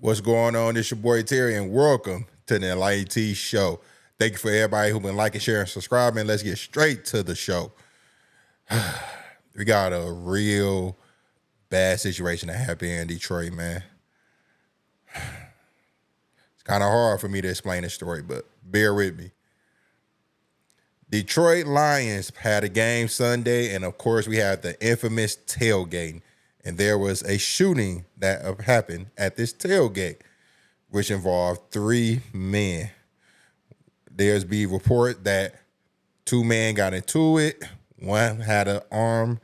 What's going on? It's your boy Terry, and welcome to the LIT show. Thank you for everybody who's been liking, sharing, subscribing. Let's get straight to the show. We got a real bad situation that happened in Detroit, man. It's kind of hard for me to explain the story, but bear with me. Detroit Lions had a game Sunday, and of course, we had the infamous tailgate. And there was a shooting that happened at this tailgate, which involved 3 men. There's be report that 2 men got into it. One had an armed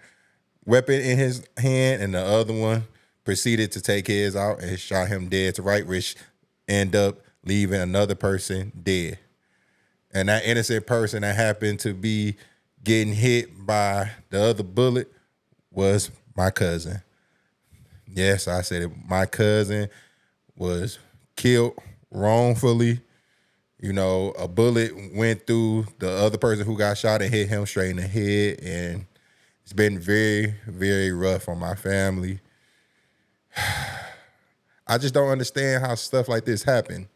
weapon in his hand, and the other one proceeded to take his out and shot him dead to right, which ended up leaving another person dead. And that innocent person that happened to be getting hit by the other bullet was my cousin. Yes, I said it. My cousin was killed wrongfully. You know, a bullet went through the other person who got shot and hit him straight in the head. And it's been very, very rough on my family. I just don't understand how stuff like this happen.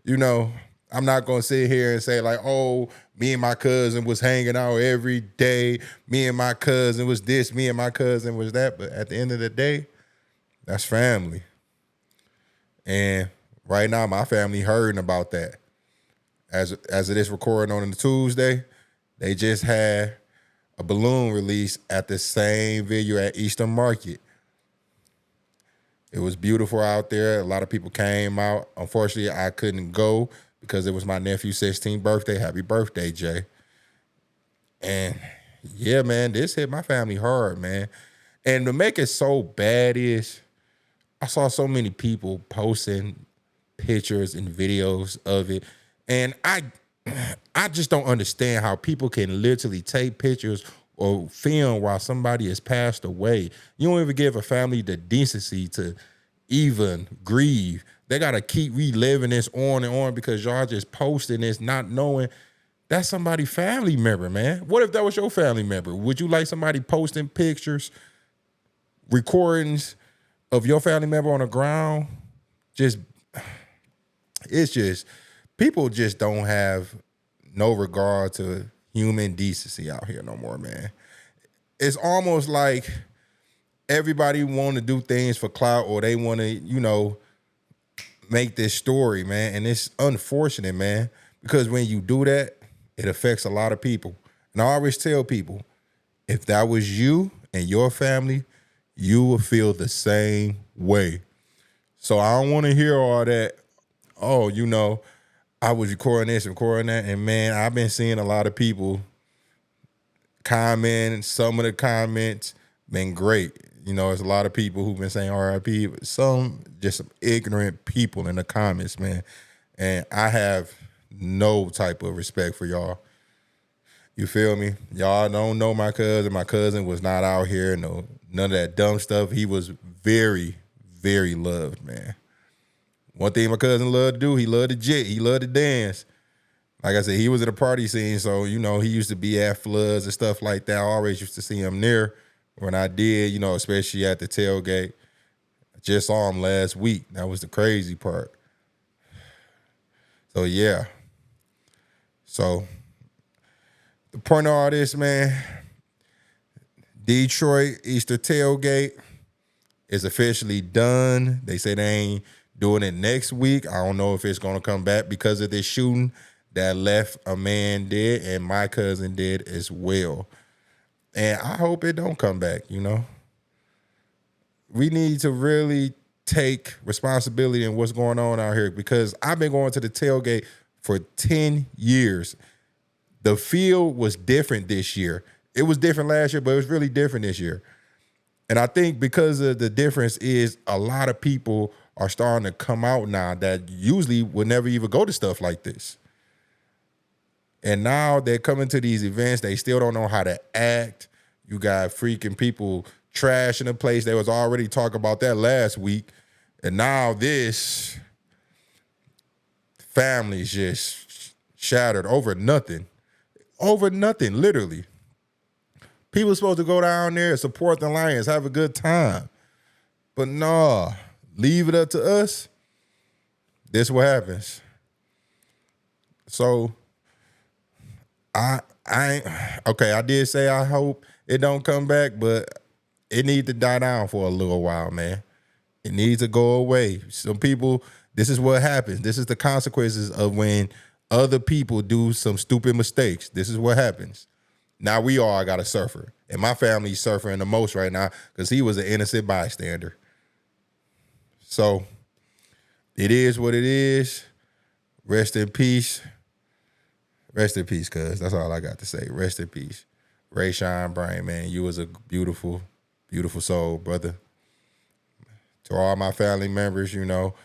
You know, I'm not going to sit here and say like, oh, me and my cousin was hanging out every day. Me and my cousin was this. Me and my cousin was that. But at the end of the day, that's family. And right now, my family hurting about that. As of this recording on the Tuesday, they just had a balloon release at the same venue at Eastern Market. It was beautiful out there. A lot of people came out. Unfortunately, I couldn't go because it was my nephew's 16th birthday. Happy birthday, Jay. And yeah, man, this hit my family hard, man. And to make it so bad is, I saw so many people posting pictures and videos of it. And I just don't understand how people can literally take pictures or film while somebody has passed away. You don't even give a family the decency to even grieve. They got to keep reliving this on and on because y'all just posting this not knowing that's somebody's family member, man. What if that was your family member? Would you like somebody posting pictures, recordings of your family member on the ground? It's just, people just don't have no regard to human decency out here no more, man. It's almost like everybody want to do things for clout, or they want to, you know, make this story, man. And it's unfortunate, man, because when you do that, it affects a lot of people. And I always tell people, if that was you and your family, you will feel the same way. So I don't want to hear all that, oh, you know, I was recording this, recording that. And man, I've been seeing a lot of people comment. Some of the comments been great. You know, there's a lot of people who've been saying RIP, but some ignorant people in the comments, man. And I have no type of respect for y'all. You feel me? Y'all don't know my cousin. My cousin was not out here, none of that dumb stuff. He was very, very loved, man. One thing my cousin loved to do, he loved to jit. He loved to dance. Like I said, he was in the party scene, so, you know, he used to be at floods and stuff like that. I always used to see him there when I did, you know, especially at the tailgate. I just saw him last week. That was the crazy part. So, yeah. So, the point of all this, man, Detroit Easter tailgate is officially done. They say they ain't doing it next week. I don't know if it's going to come back because of this shooting that left a man dead, and my cousin did as well. And I hope it don't come back, you know. We need to really take responsibility in what's going on out here, because I've been going to the tailgate for 10 years. The field was different this year. It was different last year, but it was really different this year. And I think because of the difference is a lot of people are starting to come out now that usually would never even go to stuff like this. And now they're coming to these events. They still don't know how to act. You got freaking people trashing the place. They was already talking about that last week. And now this family's just shattered over nothing. Over nothing, literally. People supposed to go down there and support the Lions, have a good time. But no, leave it up to us. this what happens. So I did say I hope it don't come back, but it needs to die down for a little while, man. It needs to go away. Some people, this is what happens. This is the consequences of when other people do some stupid mistakes. This is what happens. Now we all got to suffer. And my family's suffering the most right now because he was an innocent bystander. So it is what it is. Rest in peace. Rest in peace, cuz. That's all I got to say. Rest in peace. Ray Shine Brain, man, you was a beautiful, beautiful soul, brother. To all my family members, you know,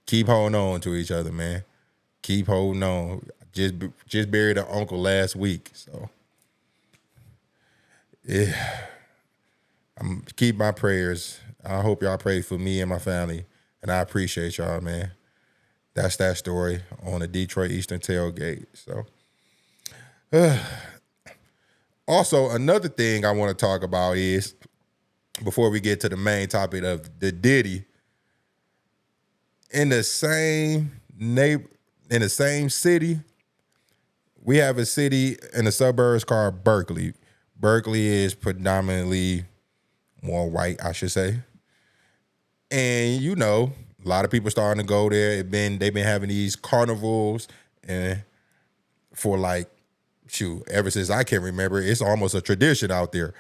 keep holding on to each other, man. Keep holding on. Just buried an uncle last week, so yeah. Keep my prayers. I hope y'all pray for me and my family, and I appreciate y'all, man. That's that story on the Detroit Eastern tailgate. So, also another thing I want to talk about is, before we get to the main topic of the Diddy, in the same city, we have a city in the suburbs called Berkeley. Berkeley is predominantly more white, I should say. And you know, a lot of people starting to go there. They've been having these carnivals, and for like, ever since I can remember, it's almost a tradition out there.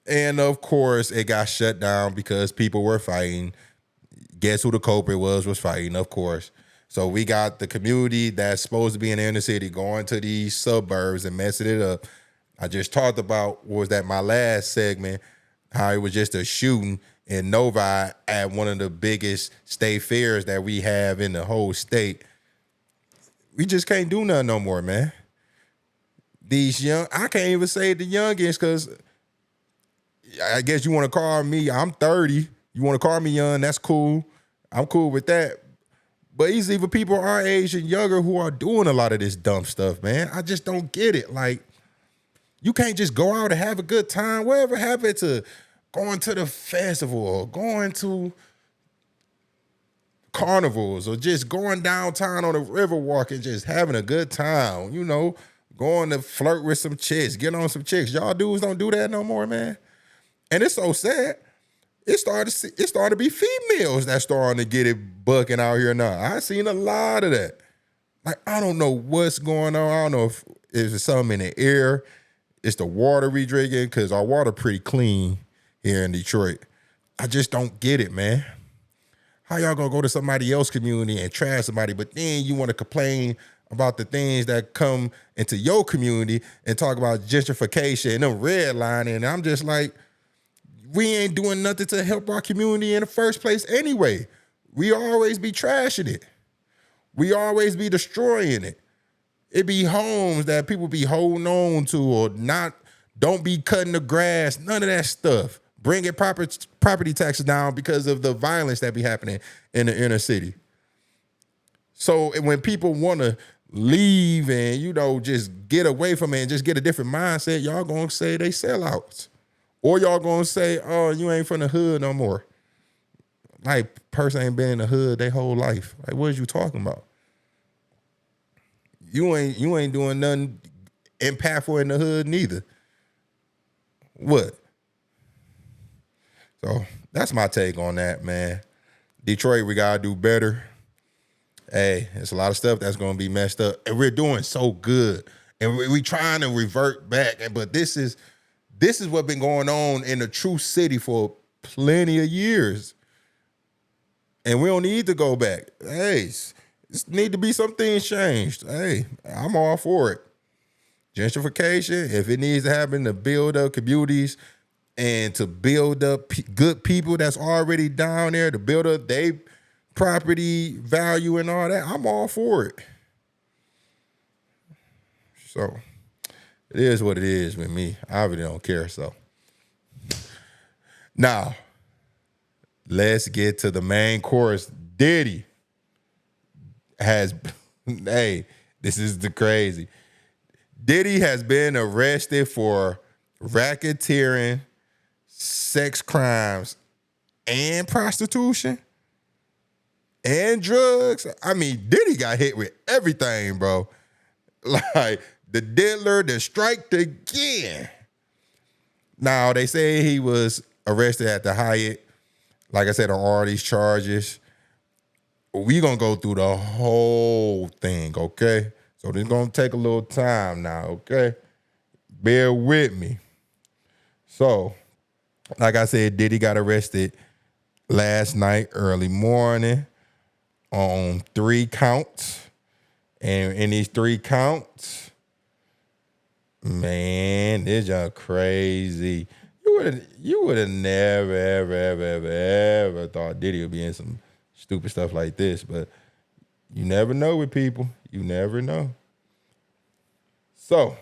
And of course, it got shut down because people were fighting. Guess who the culprit was fighting, of course. So we got the community that's supposed to be in the inner city going to these suburbs and messing it up. I just talked about, was that my last segment, how it was just a shooting in Novi at one of the biggest state fairs that we have in the whole state. We just can't do nothing no more, man. These I can't even say the youngins, because I guess you want to call me, I'm 30. You want to call me young, that's cool. I'm cool with that. But these even people our age and younger who are doing a lot of this dumb stuff, man. I just don't get it. Like, you can't just go out and have a good time. Whatever happened to going to the festival or going to carnivals or just going downtown on the river walk and just having a good time, you know, going to flirt with some chicks, get on some chicks. Y'all dudes don't do that no more, man. And it's so sad. It started to be females that starting to get it bucking out here now. I seen a lot of that. Like, I don't know what's going on. I don't know if it's something in the air. It's the water we drinking, because our water pretty clean here in Detroit. I just don't get it, man. How y'all gonna go to somebody else's community and trash somebody, but then you want to complain about the things that come into your community and talk about gentrification and them redlining? And I'm just like, we ain't doing nothing to help our community in the first place anyway. We always be trashing it. We always be destroying it. It be homes that people be holding on to, or not, don't be cutting the grass, none of that stuff. Bringing property taxes down because of the violence that be happening in the inner city. So when people want to leave and, you know, just get away from it and just get a different mindset, y'all gonna say they sellouts. Or y'all gonna say, oh, you ain't from the hood no more. Like, person ain't been in the hood their whole life. Like, what is you talking about? You ain't doing nothing impactful in the hood neither. What? So that's my take on that, man. Detroit, we gotta do better. Hey, it's a lot of stuff that's gonna be messed up, and we're doing so good, and we trying to revert back. But this is what's been going on in the true city for plenty of years, and we don't need to go back. Hey, this need to be some things changed. Hey, I'm all for it. Gentrification, if it needs to happen to build up communities and to build up good people that's already down there, to build up their property value and all that, I'm all for it. So it is what it is with me. I really don't care. So now let's get to the main course. Diddy has, hey, this is the crazy. Diddy has been arrested for racketeering, sex crimes, and prostitution. and drugs. I mean, Diddy got hit with everything, bro. Like the diddler, the strike again. Now, they say he was arrested at the Hyatt, like I said, on all these charges. We gonna go through the whole thing, okay? So this gonna take a little time now, okay? Bear with me. So, like I said, Diddy got arrested last night, early morning, on 3 counts. And in these 3 counts, man, this just crazy. You would have never, ever thought Diddy would be in some stupid stuff like this, but you never know with people. You never know. So,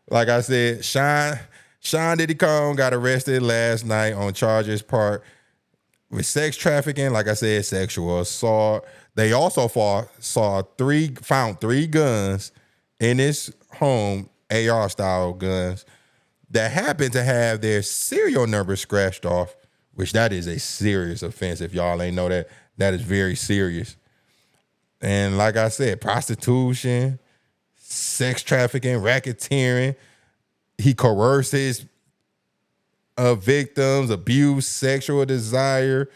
like I said, Sean Diddy Combs got arrested last night on charges part with sex trafficking, like I said, sexual assault. They also found 3 guns in his home, AR-style guns, that happened to have their serial number scratched off, which that is a serious offense. If y'all ain't know that, that is very serious. And like I said, prostitution, sex trafficking, racketeering. He coerces victims, abuse, sexual desire.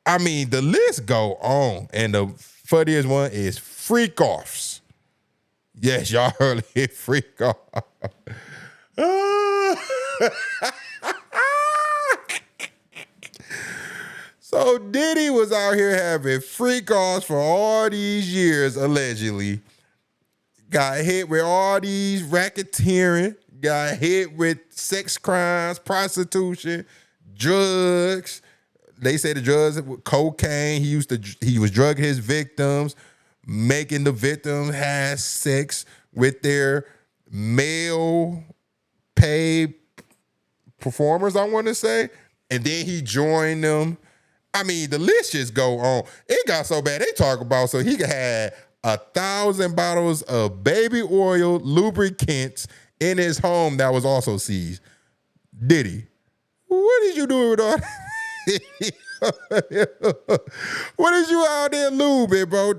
I mean, the list go on. And the funniest one is freak-offs. Yes, y'all heard it, freak-off. So Diddy was out here having freak-offs for all these years, allegedly. Got hit with all these racketeering, got hit with sex crimes, prostitution, drugs. They say the drugs, cocaine. He was drugging his victims, making the victims have sex with their male paid performers, I want to say. And then he joined them. I mean, the list just go on. It got so bad, they talk about, so he had 1,000 bottles of baby oil lubricants in his home that was also seized. Diddy, what did you do with all that? What is you out there lubing, bro?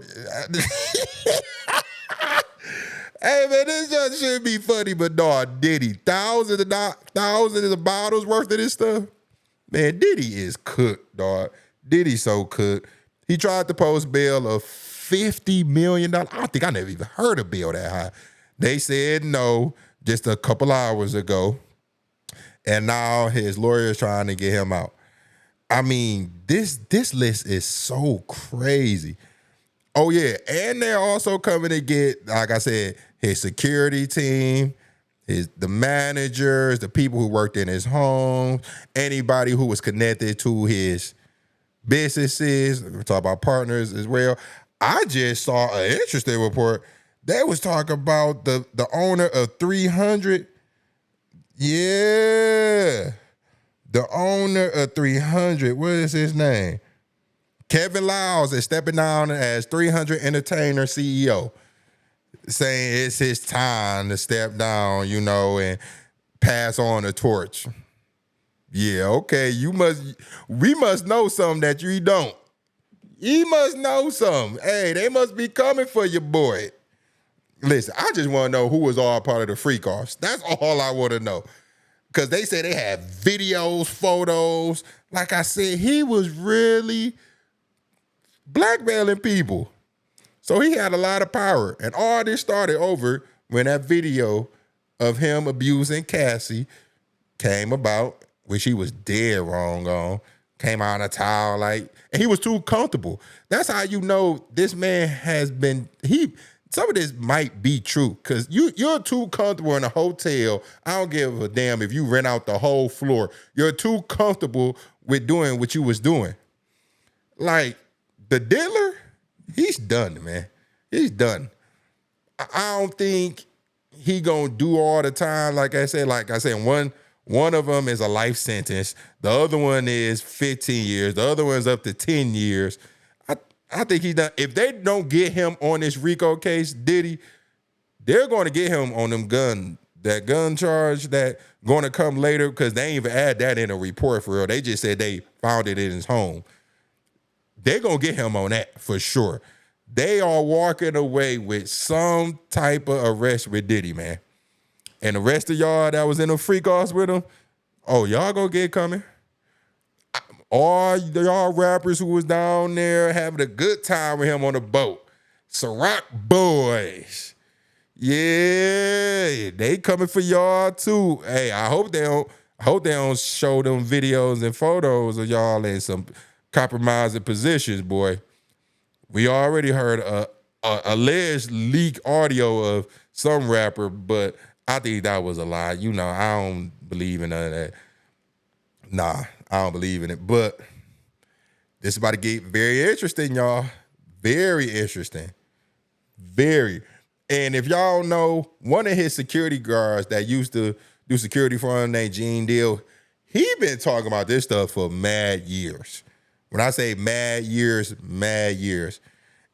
Hey, man, this just shouldn't be funny, but dog, Diddy, thousands of bottles worth of this stuff. Man, Diddy is cooked, dog. Diddy so cooked. He tried to post bail of $50 million. I don't think I never even heard a bill that high. They said no just a couple hours ago. And now his lawyer is trying to get him out. I mean, this list is so crazy. Oh, yeah. And they're also coming to get, like I said, his security team, the managers, the people who worked in his home, anybody who was connected to his businesses. We're talking about partners as well. I just saw an interesting report. They was talking about the owner of 300. Yeah. The owner of 300. What is his name? Kevin Lyles is stepping down as 300 Entertainer CEO, saying it's his time to step down, and pass on the torch. Yeah, okay. We must know something that you don't. He must know something. Hey, they must be coming for your boy. Listen, I just want to know who was all part of the freak-offs. That's all I want to know. Because they say they have videos, photos. Like I said, he was really blackmailing people. So he had a lot of power. And all this started over when that video of him abusing Cassie came about, which he was dead wrong on. Came out of town and he was too comfortable. That's how you know this man has been, some of this might be true, because you're too comfortable in a hotel. I don't give a damn if you rent out the whole floor. You're too comfortable with doing what you was doing. Like, the diddler, he's done, man. He's done. I don't think he gonna do all the time. Like I said, one of them is a life sentence. The other one is 15 years. The other one's up to 10 years. I think he's done. If they don't get him on this RICO case, Diddy, they're going to get him on that gun charge that going to come later, because they ain't even add that in a report for real. They just said they found it in his home. They're going to get him on that for sure. They are walking away with some type of arrest with Diddy, man. And the rest of y'all that was in the freak offs with him, oh, y'all gonna get coming. All y'all rappers who was down there having a good time with him on the boat. Ciroc boys. Yeah, they coming for y'all too. Hey, I hope they don't show them videos and photos of y'all in some compromising positions, boy. We already heard a alleged leak audio of some rapper, but I think that was a lie. You know, I don't believe in none of that. Nah, I don't believe in it. But this is about to get very interesting, y'all. Very interesting. Very. And if y'all know, one of his security guards that used to do security for him named Gene Deal, he been talking about this stuff for mad years. When I say mad years, mad years.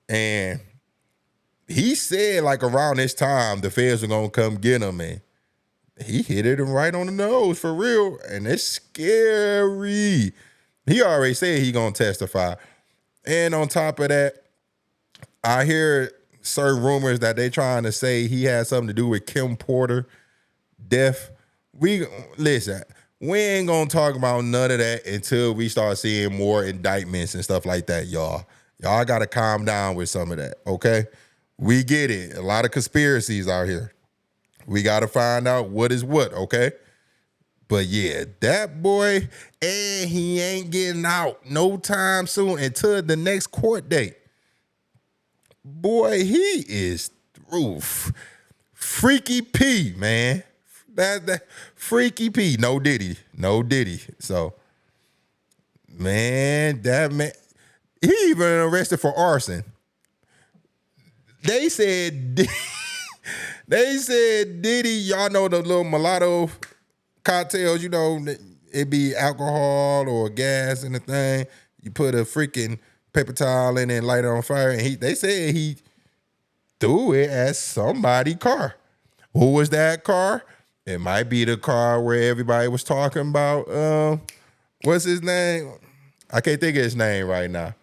And he said like around this time, the feds are going to come get him, man. He hit it right on the nose for real. And it's scary. He already said he going to testify. And on top of that, I hear certain rumors that they trying to say he had something to do with Kim Porter death. Listen, we ain't gonna talk about none of that until we start seeing more indictments and stuff like that, y'all. Y'all gotta calm down with some of that, okay? We get it. A lot of conspiracies out here. We gotta find out what is what, okay? But yeah, that boy, and he ain't getting out no time soon until the next court date. Boy, he is through. Freaky P, man. That Freaky P. No Diddy. So, man, that man, he even arrested for arson. They said Diddy, y'all know the little mulatto cocktails, you know, it be alcohol or gas in the thing. You put a freaking paper towel in it and light it on fire. And they said he threw it at somebody's car. Who was that car? It might be the car where everybody was talking about. What's his name? I can't think of his name right now.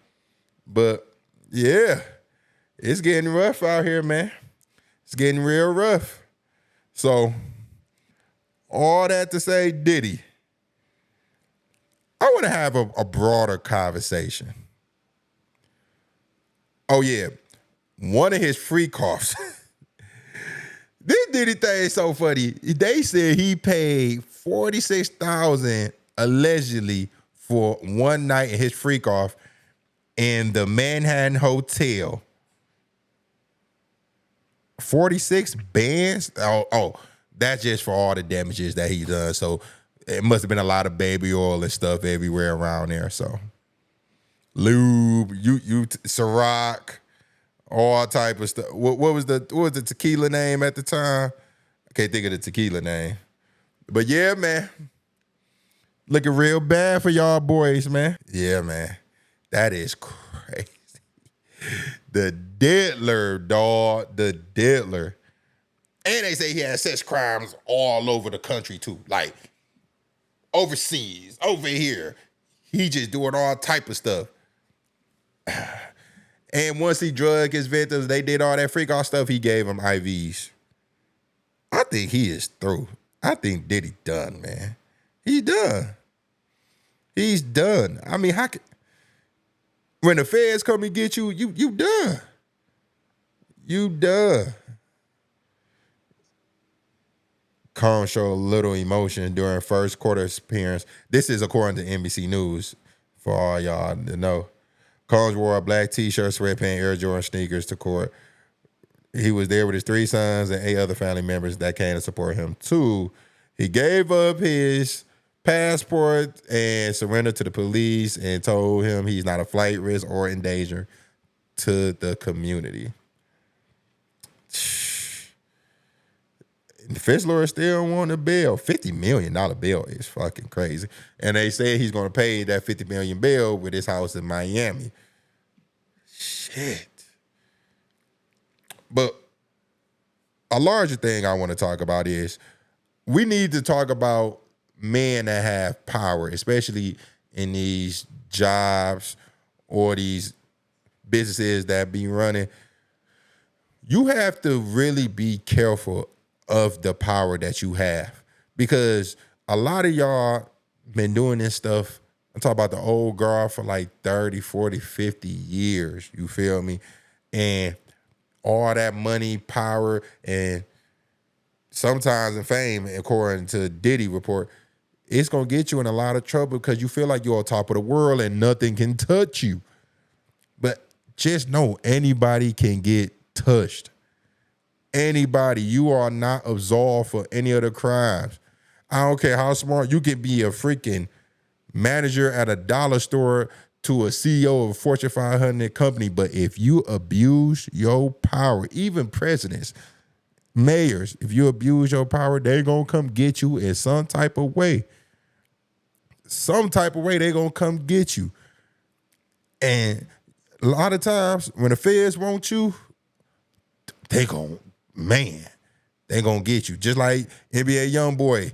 But yeah, it's getting rough out here, man. It's getting real rough. So all that to say, Diddy, I want to have a broader conversation. Oh, yeah. One of his freak offs. This Diddy thing is so funny. They said he paid $46,000 allegedly for one night in his freak off in the Manhattan Hotel. 46 bands? Oh, that's just for all the damages that he done. So it must have been a lot of baby oil and stuff everywhere around there. So lube, Ciroc, all type of stuff. What was the tequila name at the time? I can't think of the tequila name. But yeah, man. Looking real bad for y'all boys, man. Yeah, man. That is crazy. The diddler, dog. The diddler. And they say he had sex crimes all over the country, too. Like, overseas, over here. He just doing all type of stuff. And once he drugged his victims, they did all that freak off stuff, he gave them IVs. I think he is through. I think Diddy done, man. He done. He's done. I mean, when the feds come and get you, you done. You done. Combs showed little emotion during first quarter appearance. This is according to NBC News for all y'all to know. Combs wore a black t-shirt, sweatpants, Air Jordan sneakers to court. He was there with his 3 sons and 8 other family members that came to support him too. He gave up his passport and surrendered to the police and told him he's not a flight risk or in danger to the community. The fifth lawyer still want a bail. $50 million bail is fucking crazy. And they said he's going to pay that $50 million bail with his house in Miami. Shit. But a larger thing I want to talk about is we need to talk about men that have power, especially in these jobs or these businesses that be running, you have to really be careful of the power that you have, because a lot of y'all been doing this stuff. I'm talking about the old guard for like 30, 40, 50 years. You feel me? And all that money, power, and sometimes in fame, according to Diddy report, it's going to get you in a lot of trouble because you feel like you're on top of the world and nothing can touch you. But just know anybody can get touched. Anybody. You are not absolved for any of the crimes. I don't care how smart. You can be a freaking manager at a dollar store to a CEO of a Fortune 500 company, but if you abuse your power, even presidents, mayors, if you abuse your power, they're going to come get you in some type of way. Some type of way they're going to come get you. And a lot of times when the feds want you, they going to get you. Just like NBA YoungBoy.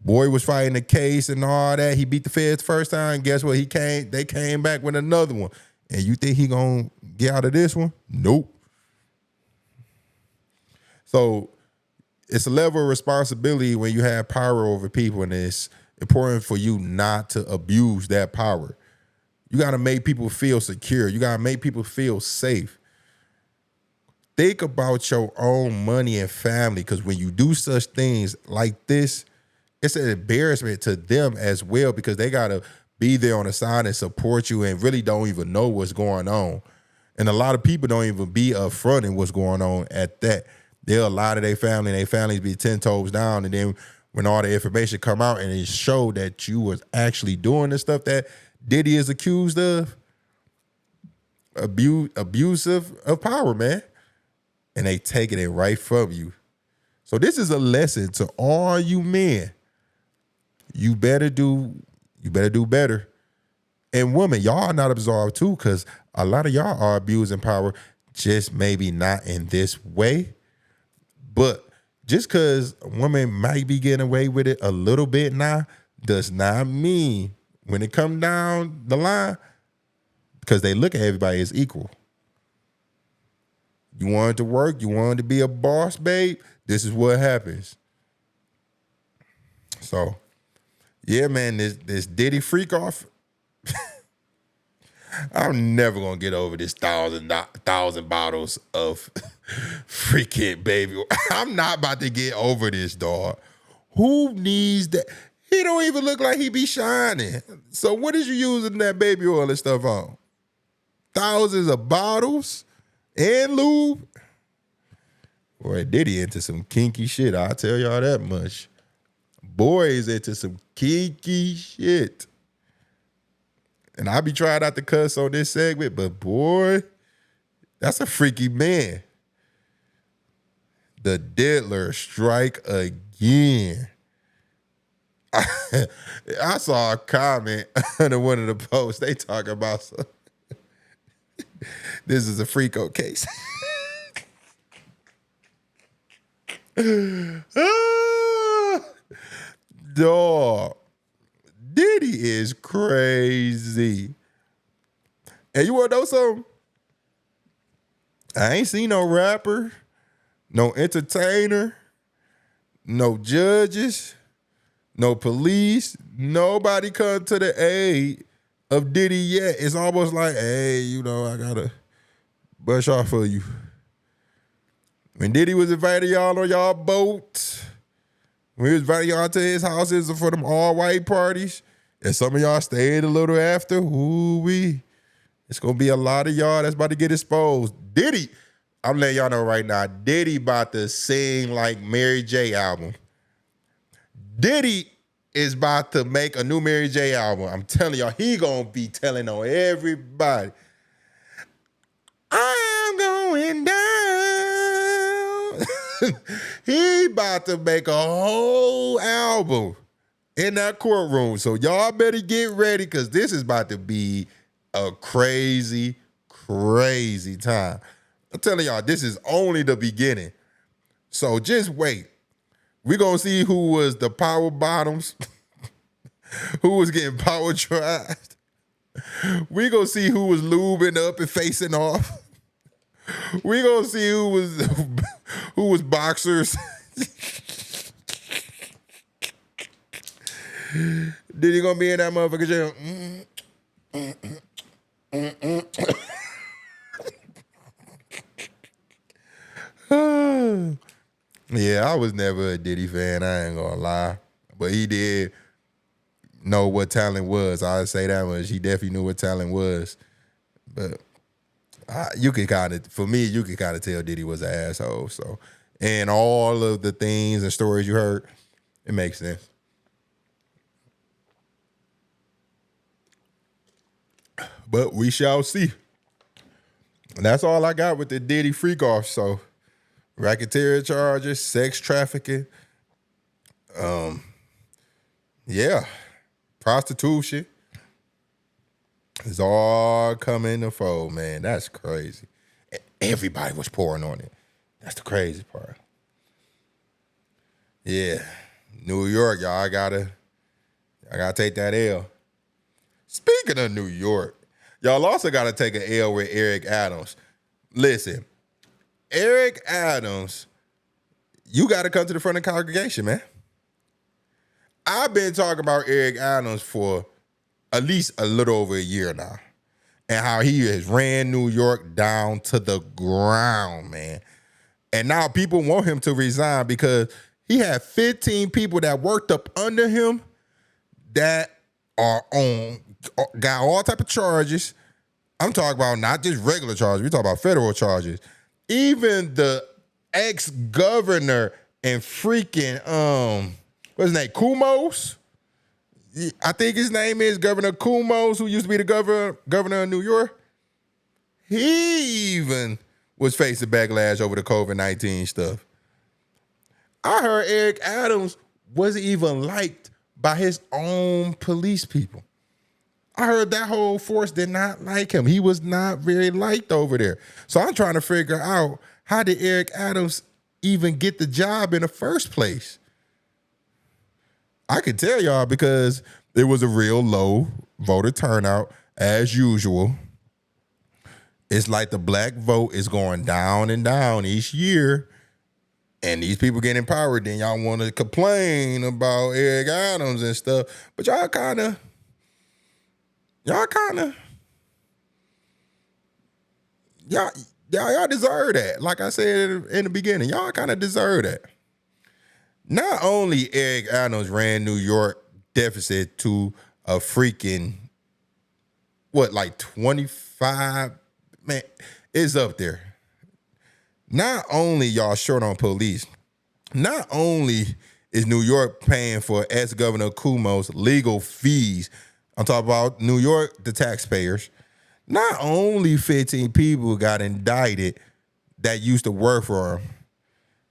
Boy was fighting the case and all that. He beat the feds first time. Guess what? They came back with another one. And you think he going to get out of this one? Nope. So it's a level of responsibility when you have power over people, and it's important for you not to abuse that power. You got to make people feel secure. You got to make people feel safe. Think about your own money and family, because when you do such things like this, it's an embarrassment to them as well, because they got to be there on the side and support you and really don't even know what's going on. And a lot of people don't even be upfront in what's going on at that. They'll lie to their family, and their families be 10 toes down. And then when all the information come out and it show that you was actually doing the stuff that Diddy is accused of, abusive of power, man. And they taking it right from you. So this is a lesson to all you men. You better do better. And women, y'all are not absolved too, because a lot of y'all are abusing power, just maybe not in this way. But just because a woman might be getting away with it a little bit now, does not mean when it come down the line, because they look at everybody as equal. You wanted to work, you wanted to be a boss, babe, this is what happens. So, yeah, man, this Diddy freak off, I'm never gonna get over this thousand bottles of freaking baby. I'm not about to get over this, dog. Who needs that? He don't even look like he be shining. So what is you using that baby oil and stuff on? Thousands of bottles and lube? Boy, Diddy into some kinky shit, I'll tell y'all that much. Boy is into some kinky shit. And I be trying not to cuss on this segment, but boy, that's a freaky man. The diddler strike again. I saw a comment under one of the posts. They talk about this is a freako case. Dog. Diddy is crazy. And you want to know something? I ain't seen no rapper, no entertainer, no judges, no police, nobody come to the aid of Diddy yet. It's almost like, hey, I gotta brush off for you. When Diddy was inviting y'all on y'all boat, when he was inviting y'all to his houses for them all-white parties, and some of y'all stayed a little after, it's gonna be a lot of y'all that's about to get exposed. Diddy, I'm letting y'all know right now, Diddy about to sing like Mary J album. Diddy is about to make a new Mary J album. I'm telling y'all, he gonna be telling on everybody, I am going down. He about to make a whole album in that courtroom. So y'all better get ready, because this is about to be a crazy, crazy time. I'm telling y'all, this is only the beginning. So just wait. We're going to see who was the power bottoms, who was getting power tried, We gonna see who was lubing up and facing off. We gonna see who was boxers. Did he gonna be in that motherfucker jail? Yeah, I was never a Diddy fan. I ain't gonna lie, but he did know what talent was. I'd say that much. He definitely knew what talent was. But you could kind of, for me, you could kind of tell Diddy was an asshole. So, and all of the things and stories you heard, it makes sense. But we shall see. And that's all I got with the Diddy freak off. So, racketeering charges, sex trafficking, yeah, prostitution. It's all coming in the fold, man. That's crazy. Everybody was pouring on it. That's the crazy part. Yeah, New York, y'all, I gotta take that L. Speaking of New York, y'all also gotta take an L with Eric Adams. Listen, Eric Adams, you gotta come to the front of the congregation, man. I've been talking about Eric Adams for at least a little over a year now, and how he has ran New York down to the ground, man. And now people want him to resign because he had 15 people that worked up under him that got all type of charges. I'm talking about not just regular charges. We're talking about federal charges. Even the ex-governor and freaking, what's his name, Kumos? I think his name is Governor Kumos, who used to be the governor of New York. He even was facing backlash over the COVID-19 stuff. I heard Eric Adams wasn't even liked by his own police people. I heard that whole force did not like him. He was not very liked over there. So I'm trying to figure out, how did Eric Adams even get the job in the first place? I can tell y'all because it was a real low voter turnout as usual. It's like the black vote is going down and down each year, and these people get empowered. Then y'all want to complain about Eric Adams and stuff, but y'all kind of y'all deserve that. Like I said in the beginning, y'all kind of deserve that. Not only Eric Adams ran New York deficit to a freaking, 25? Man, it's up there. Not only y'all short on police, not only is New York paying for ex-Governor Cuomo's legal fees, I'm talking about New York, the taxpayers, not only 15 people got indicted that used to work for him,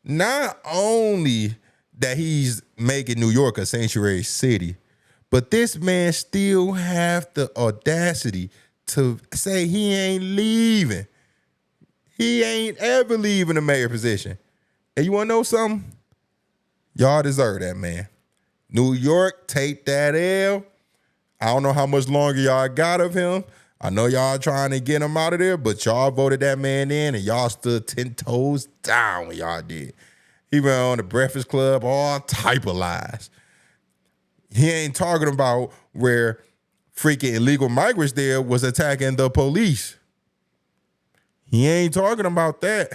not only that he's making New York a sanctuary city, but this man still have the audacity to say he ain't leaving. He ain't ever leaving the mayor position. And you want to know something? Y'all deserve that, man. New York, take that L. I don't know how much longer y'all got of him. I know y'all trying to get him out of there, but y'all voted that man in, and y'all stood 10 toes down when y'all did. He went on the Breakfast Club, all type of lies. He ain't talking about where freaking illegal migrants there was attacking the police. He ain't talking about that.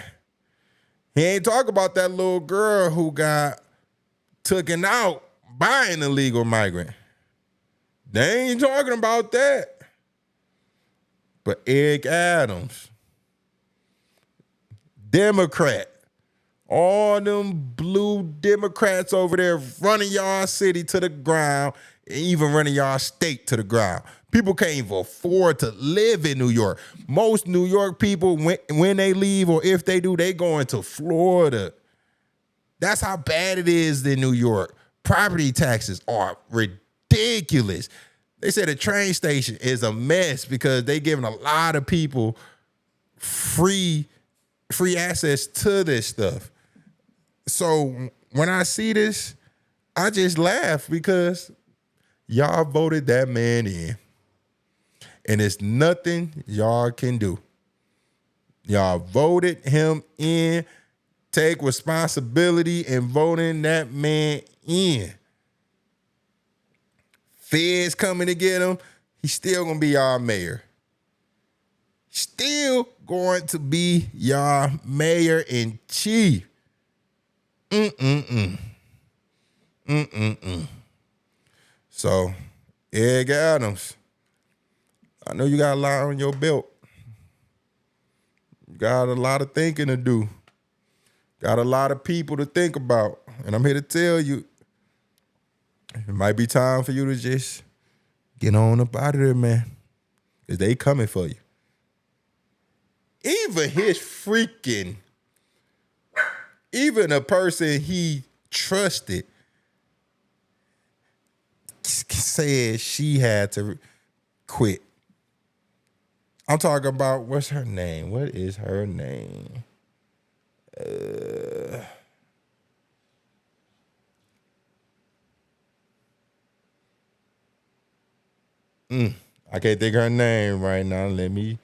He ain't talking about that little girl who got taken out by an illegal migrant. They ain't talking about that. But Eric Adams, Democrat, all them blue Democrats over there running y'all city to the ground, and even running y'all state to the ground. People can't even afford to live in New York. Most New York people, when they leave or if they do, they going to Florida. That's how bad it is in New York. Property taxes are ridiculous. They said the train station is a mess because they giving a lot of people free access to this stuff. So when I see this, I just laugh because y'all voted that man in. And it's nothing y'all can do. Y'all voted him in. Take responsibility in voting that man in. Feds coming to get him. He's still going to be y'all mayor. Still going to be y'all mayor in chief. So, Eric Adams, I know you got a lot on your belt. You got a lot of thinking to do. Got a lot of people to think about. And I'm here to tell you, it might be time for you to just get on up out of there, man. Because they coming for you. Even a person he trusted said she had to quit. I'm talking about, what's her name? What is her name? I can't think of her name right now. Let me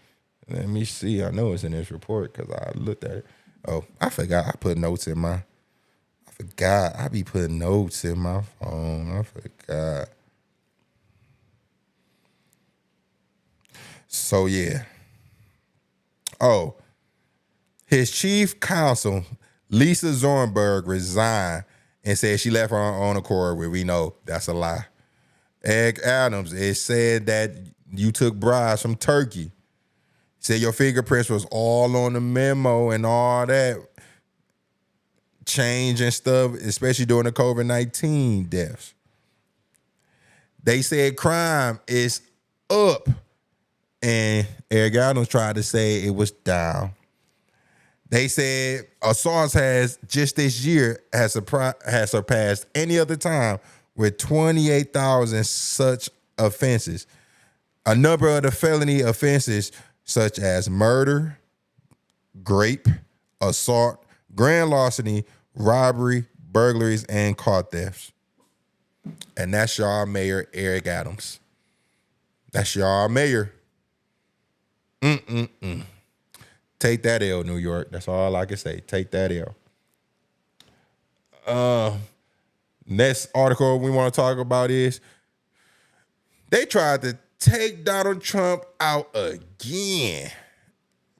see. I know it's in this report because I looked at it. Oh, I forgot. I put notes in my. I forgot. I be putting notes in my phone. I forgot. So yeah. Oh, his chief counsel, Lisa Zornberg, resigned and said she left on her own accord, where we know that's a lie. Eric Adams, it said that you took bribes from Turkey. Said your fingerprints was all on the memo and all that change and stuff, especially during the COVID-19 deaths. They said crime is up, and Eric Adams tried to say it was down. They said assaults has just this year has surpassed any other time with 28,000 such offenses. A number of the felony offenses such as murder, rape, assault, grand larceny, robbery, burglaries, and car thefts. And that's y'all mayor, Eric Adams. That's y'all mayor. Take that L, New York. That's all I can say. Take that L. Next article we want to talk about is they tried to take Donald Trump out again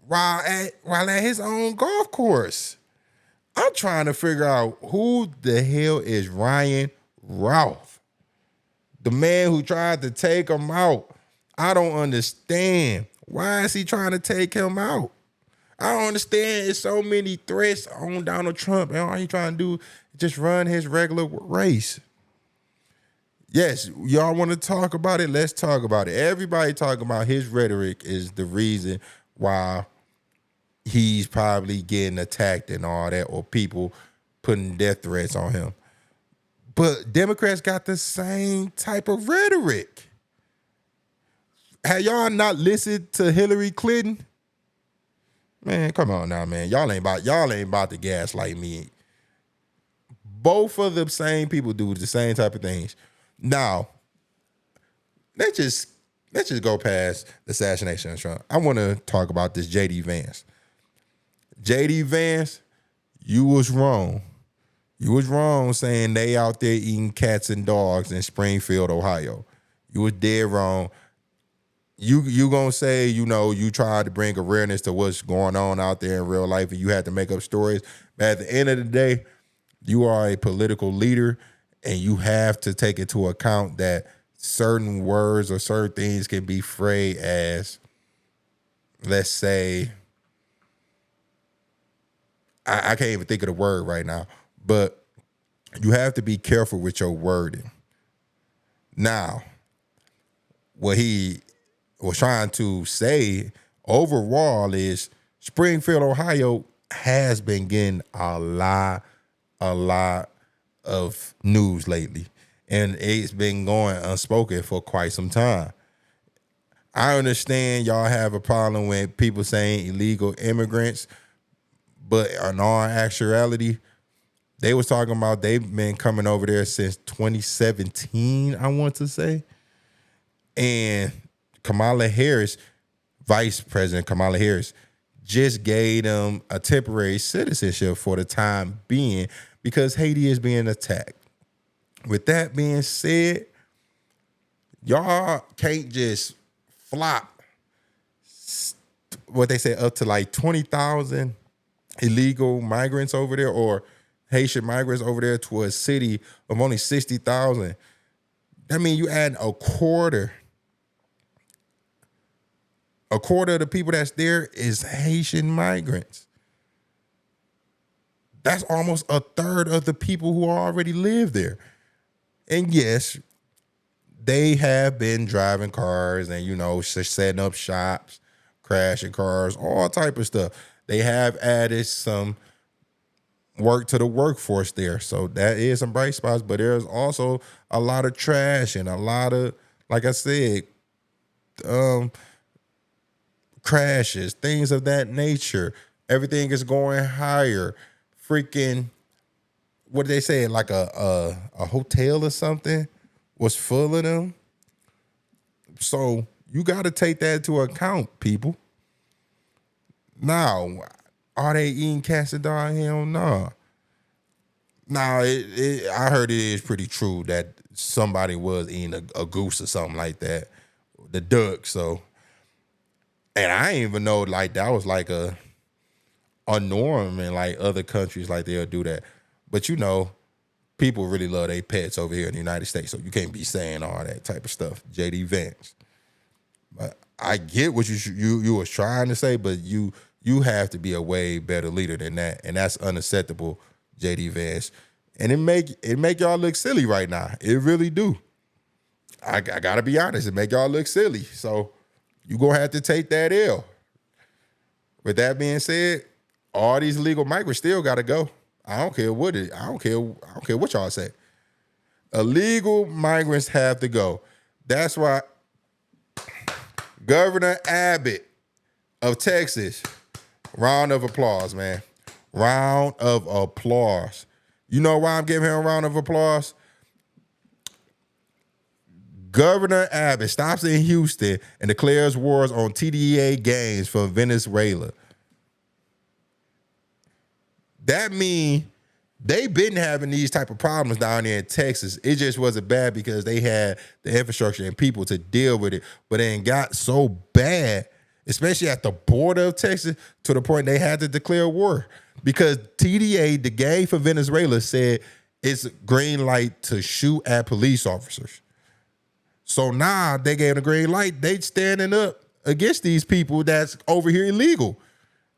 while at his own golf course. I'm trying to figure out who the hell is Ryan Ralph, the man who tried to take him out. I don't understand. Why is he trying to take him out? I don't understand. It's so many threats on Donald Trump, and all he trying to do is just run his regular race. Yes, y'all want to talk about it? Let's talk about it. Everybody talking about his rhetoric is the reason why he's probably getting attacked and all that, or people putting death threats on him. But Democrats got the same type of rhetoric. Have y'all not listened to Hillary Clinton? Man, come on now, man. Y'all ain't about to gaslight me. Both of the same people do the same type of things. Now, let's just go past the assassination of Trump. I want to talk about this J.D. Vance. J.D. Vance, you was wrong. You was wrong saying they out there eating cats and dogs in Springfield, Ohio. You was dead wrong. You gonna say, you tried to bring awareness to what's going on out there in real life and you had to make up stories. But at the end of the day, you are a political leader and you have to take into account that certain words or certain things can be phrased as, let's say, I can't even think of the word right now, but you have to be careful with your wording. Now, what he was trying to say overall is Springfield, Ohio has been getting a lot of news lately, and it's been going unspoken for quite some time. I understand y'all have a problem with people saying illegal immigrants, but in all actuality, they was talking about they've been coming over there since 2017, I want to say. And Kamala Harris, Vice President Kamala Harris, just gave them a temporary citizenship for the time being because Haiti is being attacked. With that being said, y'all can't just flop what they say up to like 20,000 illegal migrants over there or Haitian migrants over there to a city of only 60,000. That means you add a quarter. A quarter of the people that's there is Haitian migrants. That's almost a third of the people who already live there. And yes, they have been driving cars and, setting up shops, crashing cars, all type of stuff. They have added some work to the workforce there. So that is some bright spots, but there's also a lot of trash and a lot of, like I said, crashes, things of that nature. Everything is going higher. Freaking, what did they say? Like a hotel or something was full of them. So you got to take that into account, people. Now, are they eating cats and dog? Hell no. Now, I heard it is pretty true that somebody was eating a goose or something like that, the duck. So, and I didn't even know like that was like a norm in like other countries, like they'll do that. But people really love their pets over here in the United States, so you can't be saying all that type of stuff. JD Vance. But I get what you was trying to say, but you have to be a way better leader than that, and that's unacceptable, JD Vance. And it make y'all look silly right now. It really do. I gotta be honest, it make y'all look silly. So you gonna have to take that L. With that being said, all these illegal migrants still gotta go. I don't care what y'all say. Illegal migrants have to go. That's why Governor Abbott of Texas, round of applause, man. Round of applause. You know why I'm giving him a round of applause? Governor Abbott stops in Houston and declares wars on TDA gangs from Venezuela. That means they've been having these type of problems down there in Texas. It just wasn't bad because they had the infrastructure and people to deal with it. But it got so bad, especially at the border of Texas, to the point they had to declare war. Because TDA, the gang for Venezuela, said it's green light to shoot at police officers. So now they gave a green light. They standing up against these people that's over here illegal.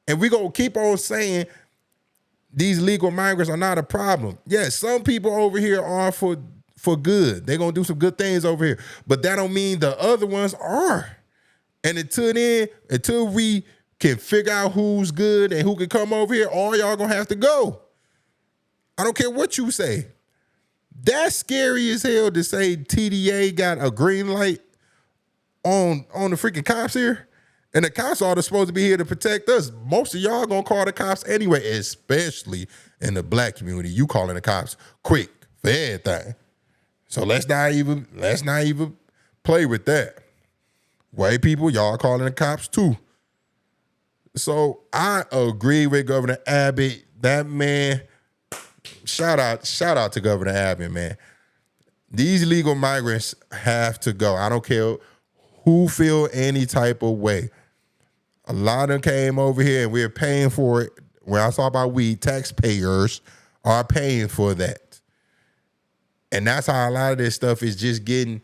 And we're going to keep on saying these legal migrants are not a problem. Yes, some people over here are for good. They're going to do some good things over here. But that don't mean the other ones are. And until we can figure out who's good and who can come over here, all y'all going to have to go. I don't care what you say. That's scary as hell to say TDA got a green light on the freaking cops here. And the cops are supposed to be here to protect us. Most of y'all gonna call the cops anyway, especially in the black community. You calling the cops quick for everything. So let's not even play with that. White people, y'all calling the cops too. So I agree with Governor Abbott. That man, shout out to Governor Abbott, man. These illegal migrants have to go. I don't care who feel any type of way. A lot of them came over here and we're paying for it. When I talk about we, taxpayers are paying for that. And that's how a lot of this stuff is just getting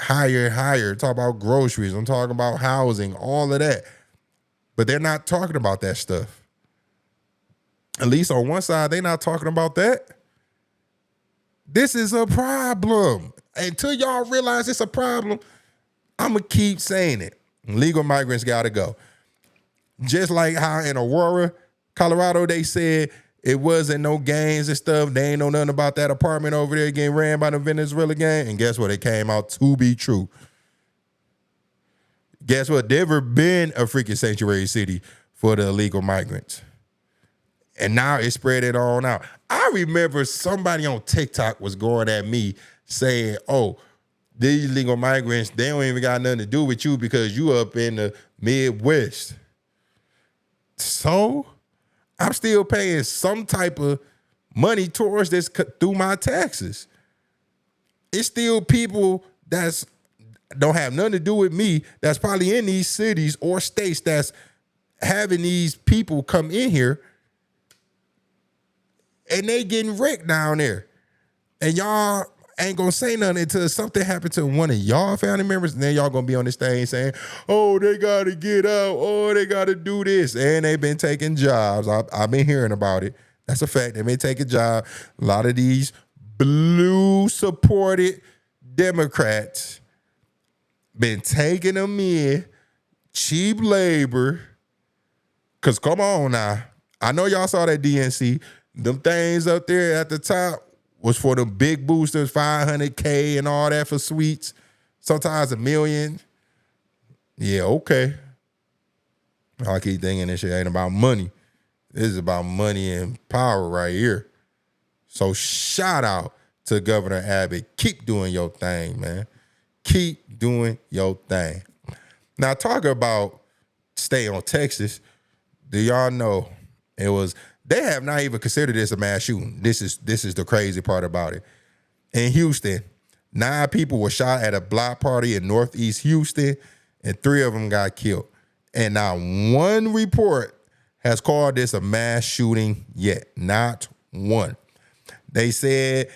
higher and higher. Talk about groceries. I'm talking about housing, all of that. But they're not talking about that stuff. At least on one side, they're not talking about that. This is a problem. Until y'all realize it's a problem, I'm going to keep saying it. Legal migrants got to go. Just like how in Aurora, Colorado, they said it wasn't no gangs and stuff. They ain't know nothing about that apartment over there getting ran by the Venezuela gang. And guess what? It came out to be true. Guess what? Never been a freaking sanctuary city for the illegal migrants. And now it's spread it on out. I remember somebody on TikTok was going at me saying, oh, these illegal migrants, they don't even got nothing to do with you because you up in the Midwest. So I'm still paying some type of money towards this through my taxes. It's still people that's don't have nothing to do with me that's probably in these cities or states that's having these people come in here and they getting wrecked down there. And y'all ain't gonna say nothing until something happened to one of y'all family members, and then y'all gonna be on this thing saying, oh, they gotta get out, oh, they gotta do this. And they've been taking jobs. I've been hearing about it. That's a fact. They may take a job. A lot of these blue supported Democrats been taking them in, cheap labor. Cause come on now. I know y'all saw that DNC. Them things up there at the top was for the big boosters, $500K and all that for suites. Sometimes $1 million. Yeah, okay. I keep thinking this shit ain't about money. This is about money and power right here. So shout out to Governor Abbott. Keep doing your thing, man. Keep doing your thing. Now, talk about stay on Texas. Do y'all know they have not even considered this a mass shooting. This is the crazy part about it. In Houston, 9 people were shot at a block party in Northeast Houston, and 3 of them got killed. And not one report has called this a mass shooting yet. Not one. They said,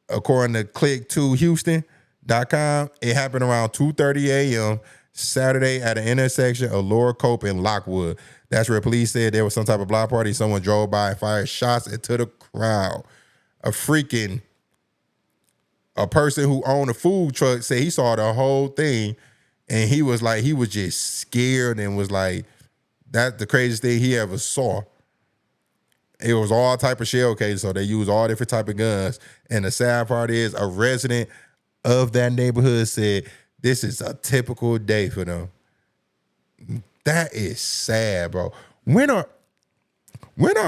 according to click2houston.com, it happened around 2:30 a.m. Saturday at an intersection of Lower Cope and Lockwood. That's where police said there was some type of block party. Someone drove by and fired shots into the crowd. A person who owned a food truck said he saw the whole thing, and he was just scared and was like, that's the craziest thing he ever saw. It was all type of shell cases, so they used all different type of guns. And the sad part is a resident of that neighborhood said this is a typical day for them. That is sad, bro. When are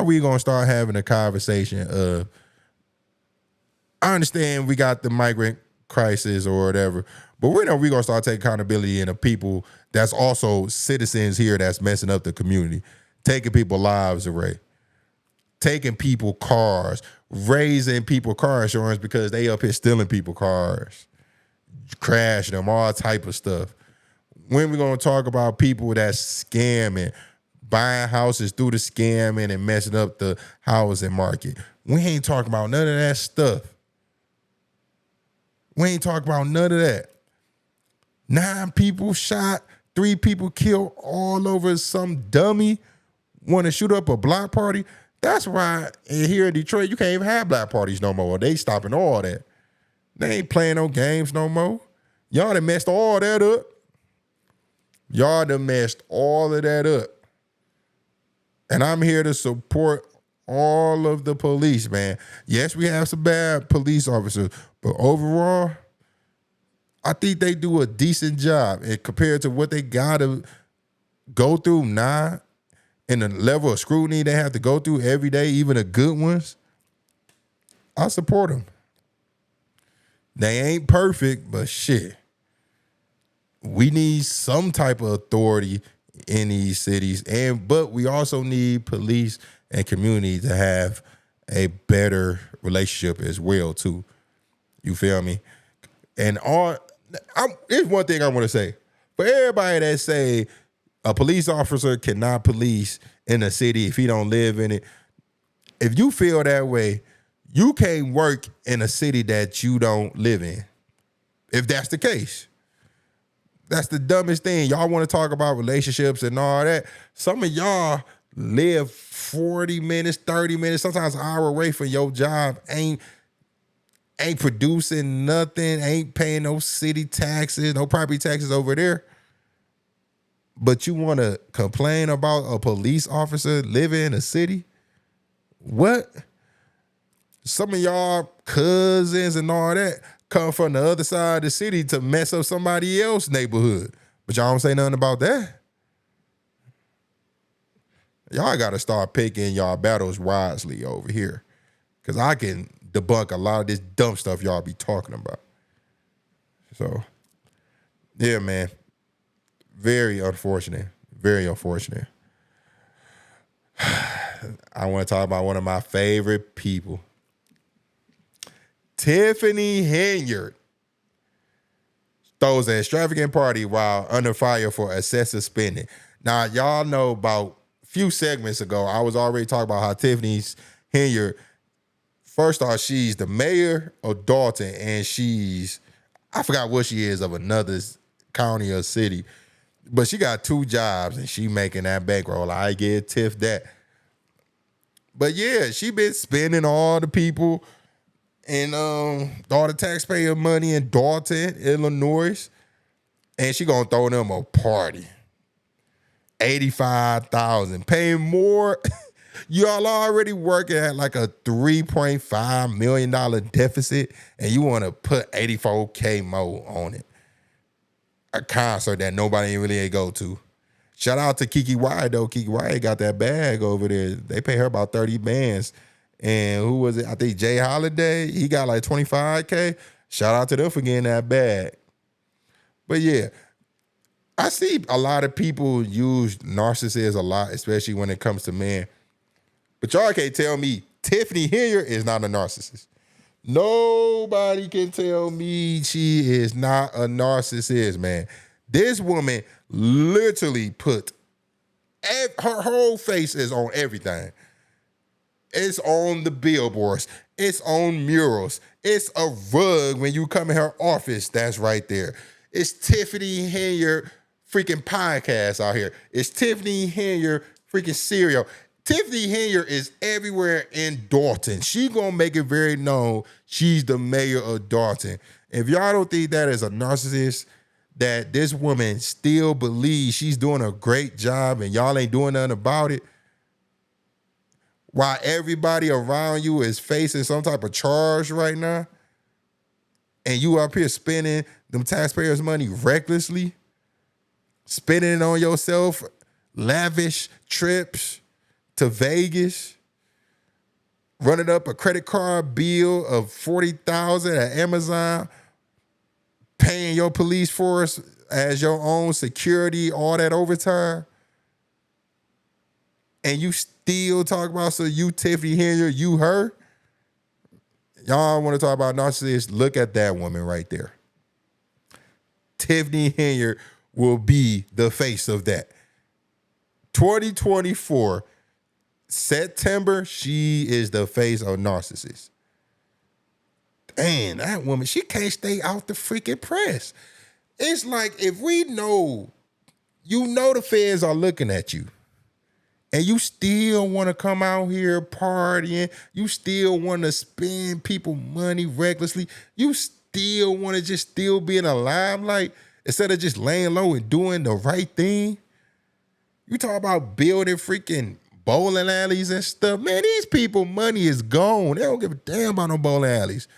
we gonna start having a conversation of, I understand we got the migrant crisis or whatever, but when are we gonna start taking accountability in the people that's also citizens here that's messing up the community, taking people's lives away, taking people cars, raising people car insurance because they up here stealing people cars, crashing them, all type of stuff. When we gonna talk about people that's scamming, buying houses through the scamming and messing up the housing market? We ain't talking about none of that stuff. We ain't talking about none of that. 9 people shot, 3 people killed all over some dummy want to shoot up a block party. That's why here in Detroit, you can't even have block parties no more. They stopping all that. They ain't playing no games no more. Y'all done messed all that up. Y'all done messed all of that up. And I'm here to support all of the police, man. Yes, we have some bad police officers, but overall, I think they do a decent job. And compared to what they gotta go through now, and the level of scrutiny they have to go through every day, even the good ones, I support them. They ain't perfect, but shit. We need some type of authority in these cities, but we also need police and community to have a better relationship as well too. You feel me? And here's one thing I want to say. For everybody that say a police officer cannot police in a city if he don't live in it, if you feel that way, you can't work in a city that you don't live in. If that's the case. That's the dumbest thing. Y'all want to talk about relationships and all that. Some of y'all live 40 minutes, 30 minutes, sometimes an hour away from your job, ain't producing nothing, ain't paying no city taxes, no property taxes over there. But you want to complain about a police officer living in a city? What? Some of y'all cousins and all that come from the other side of the city to mess up somebody else's neighborhood. But y'all don't say nothing about that. Y'all got to start picking y'all battles wisely over here. Because I can debunk a lot of this dumb stuff y'all be talking about. So, yeah, man. Very unfortunate. Very unfortunate. I want to talk about one of my favorite people. Tiffany Henyard throws an extravagant party while under fire for excessive spending. Now, y'all know about a few segments ago, I was already talking about how Tiffany Henyard, first off, she's the mayor of Dalton, and I forgot what she is of another county or city, but she got 2 jobs, and she making that bankroll. I give Tiff that. But yeah, she been spending all the people and all the taxpayer money in Dalton, Illinois, and she gonna throw them a party. 85,000, paying more. Y'all already working at like a $3.5 million deficit, and you want to put 84K more on it. A concert that nobody really go to. Shout out to Kiki Wyatt, though. Kiki Wyatt got that bag over there. They pay her about 30 bands. And who was it? I think Jay Holiday. He got like 25K. Shout out to them for getting that bag. But yeah, I see a lot of people use narcissists a lot, especially when it comes to men. But y'all can't tell me Tiffany Henyard is not a narcissist. Nobody can tell me she is not a narcissist, man. This woman literally put her whole face is on everything. It's on the billboards. It's on murals. It's a rug when you come in her office that's right there. It's Tiffany Henyard freaking podcast out here. It's Tiffany Henyard freaking cereal. Tiffany Henyard is everywhere in Dalton. She gonna make it very known she's the mayor of Dalton. If y'all don't think that is a narcissist, that this woman still believes she's doing a great job and y'all ain't doing nothing about it, while everybody around you is facing some type of charge right now, and you up here spending them taxpayers' money recklessly, spending it on yourself, lavish trips to Vegas, running up a credit card bill of $40,000 at Amazon, paying your police force as your own security, all that overtime, and you still talk about, so you Tiffany Henyard, you her? Y'all want to talk about narcissists? Look at that woman right there. Tiffany Henyard will be the face of that. 2024, September, she is the face of narcissists. Dang, that woman, she can't stay out the freaking press. It's like, if we know, you know the feds are looking at you, and you still want to come out here partying, you still want to spend people money recklessly, you still want to just still be in the limelight instead of just laying low and doing the right thing. You talk about building freaking bowling alleys and stuff. Man, these people, money is gone. They don't give a damn about no bowling alleys.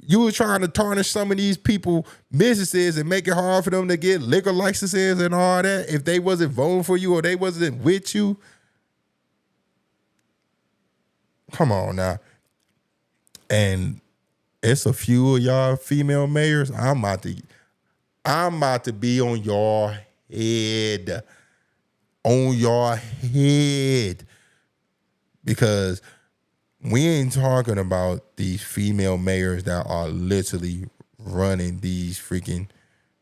You were trying to tarnish some of these people businesses and make it hard for them to get liquor licenses and all that if they wasn't voting for you or they wasn't with you. Come on now. And it's a few of y'all female mayors. I'm about to be on your head. On your head. Because we ain't talking about these female mayors that are literally running these freaking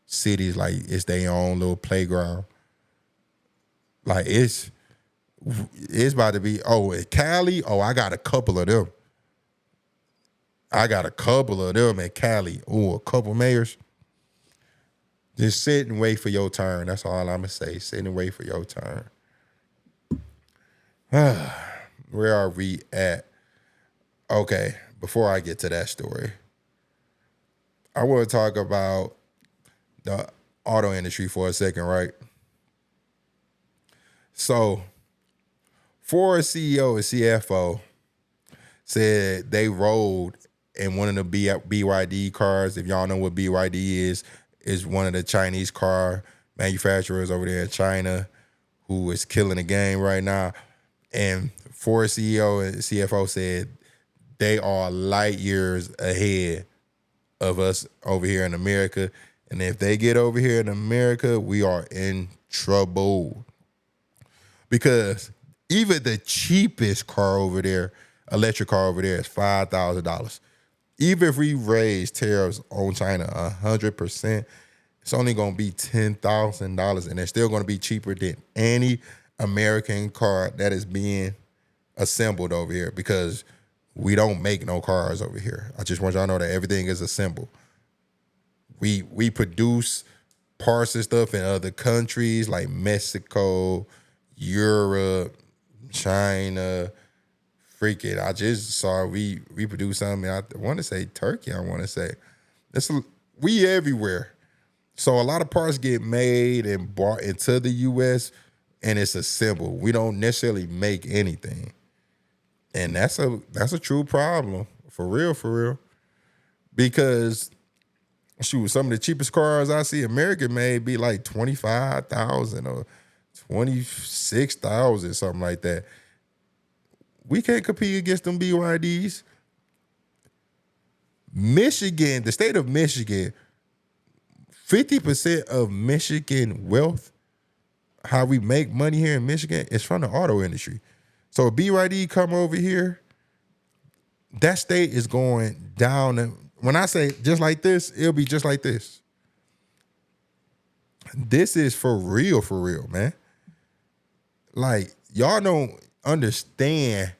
cities like it's their own little playground. Like it's about to be, Cali, I got a couple of them. In Cali. Oh, a couple mayors. Just sit and wait for your turn. That's all I'm going to say. Sit and wait for your turn. Where are we at? Okay, before I get to that story, I want to talk about the auto industry for a second, right? So, Ford CEO and CFO said they rolled in one of the BYD cars. If y'all know what BYD is one of the Chinese car manufacturers over there in China who is killing the game right now. And Ford CEO and CFO said they are light years ahead of us over here in America. And if they get over here in America, we are in trouble. Because even the cheapest car over there, electric car over there, is $5,000. Even if we raise tariffs on China 100%, it's only going to be $10,000, and they're still going to be cheaper than any American car that is being assembled over here, because we don't make no cars over here. I just want y'all to know that everything is assembled. We produce parts and stuff in other countries like Mexico, Europe, China. Freaking, I just saw we produce something. I want to say Turkey. I want to say we everywhere. So a lot of parts get made and brought into the U.S. and it's assembled. We don't necessarily make anything, and that's a true problem for real. Because shoot, some of the cheapest cars I see American made be like 25,000 or 26,000, something like that. We can't compete against them BYDs. Michigan, the state of Michigan, 50% of Michigan wealth, how we make money here in Michigan, is from the auto industry. So if BYD come over here, that state is going down. And when I say just like this, it'll be just like this. This is for real, man. Like, y'all don't understand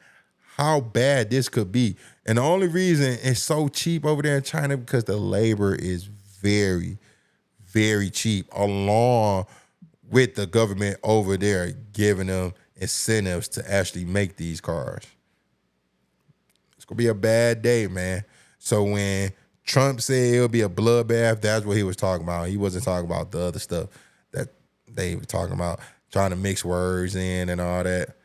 how bad this could be. And the only reason it's so cheap over there in China because the labor is very, very cheap, along with the government over there giving them incentives to actually make these cars. It's going to be a bad day, man. So when Trump said it'll be a bloodbath, that's what he was talking about. He wasn't talking about the other stuff that they were talking about, trying to mix words in and all that.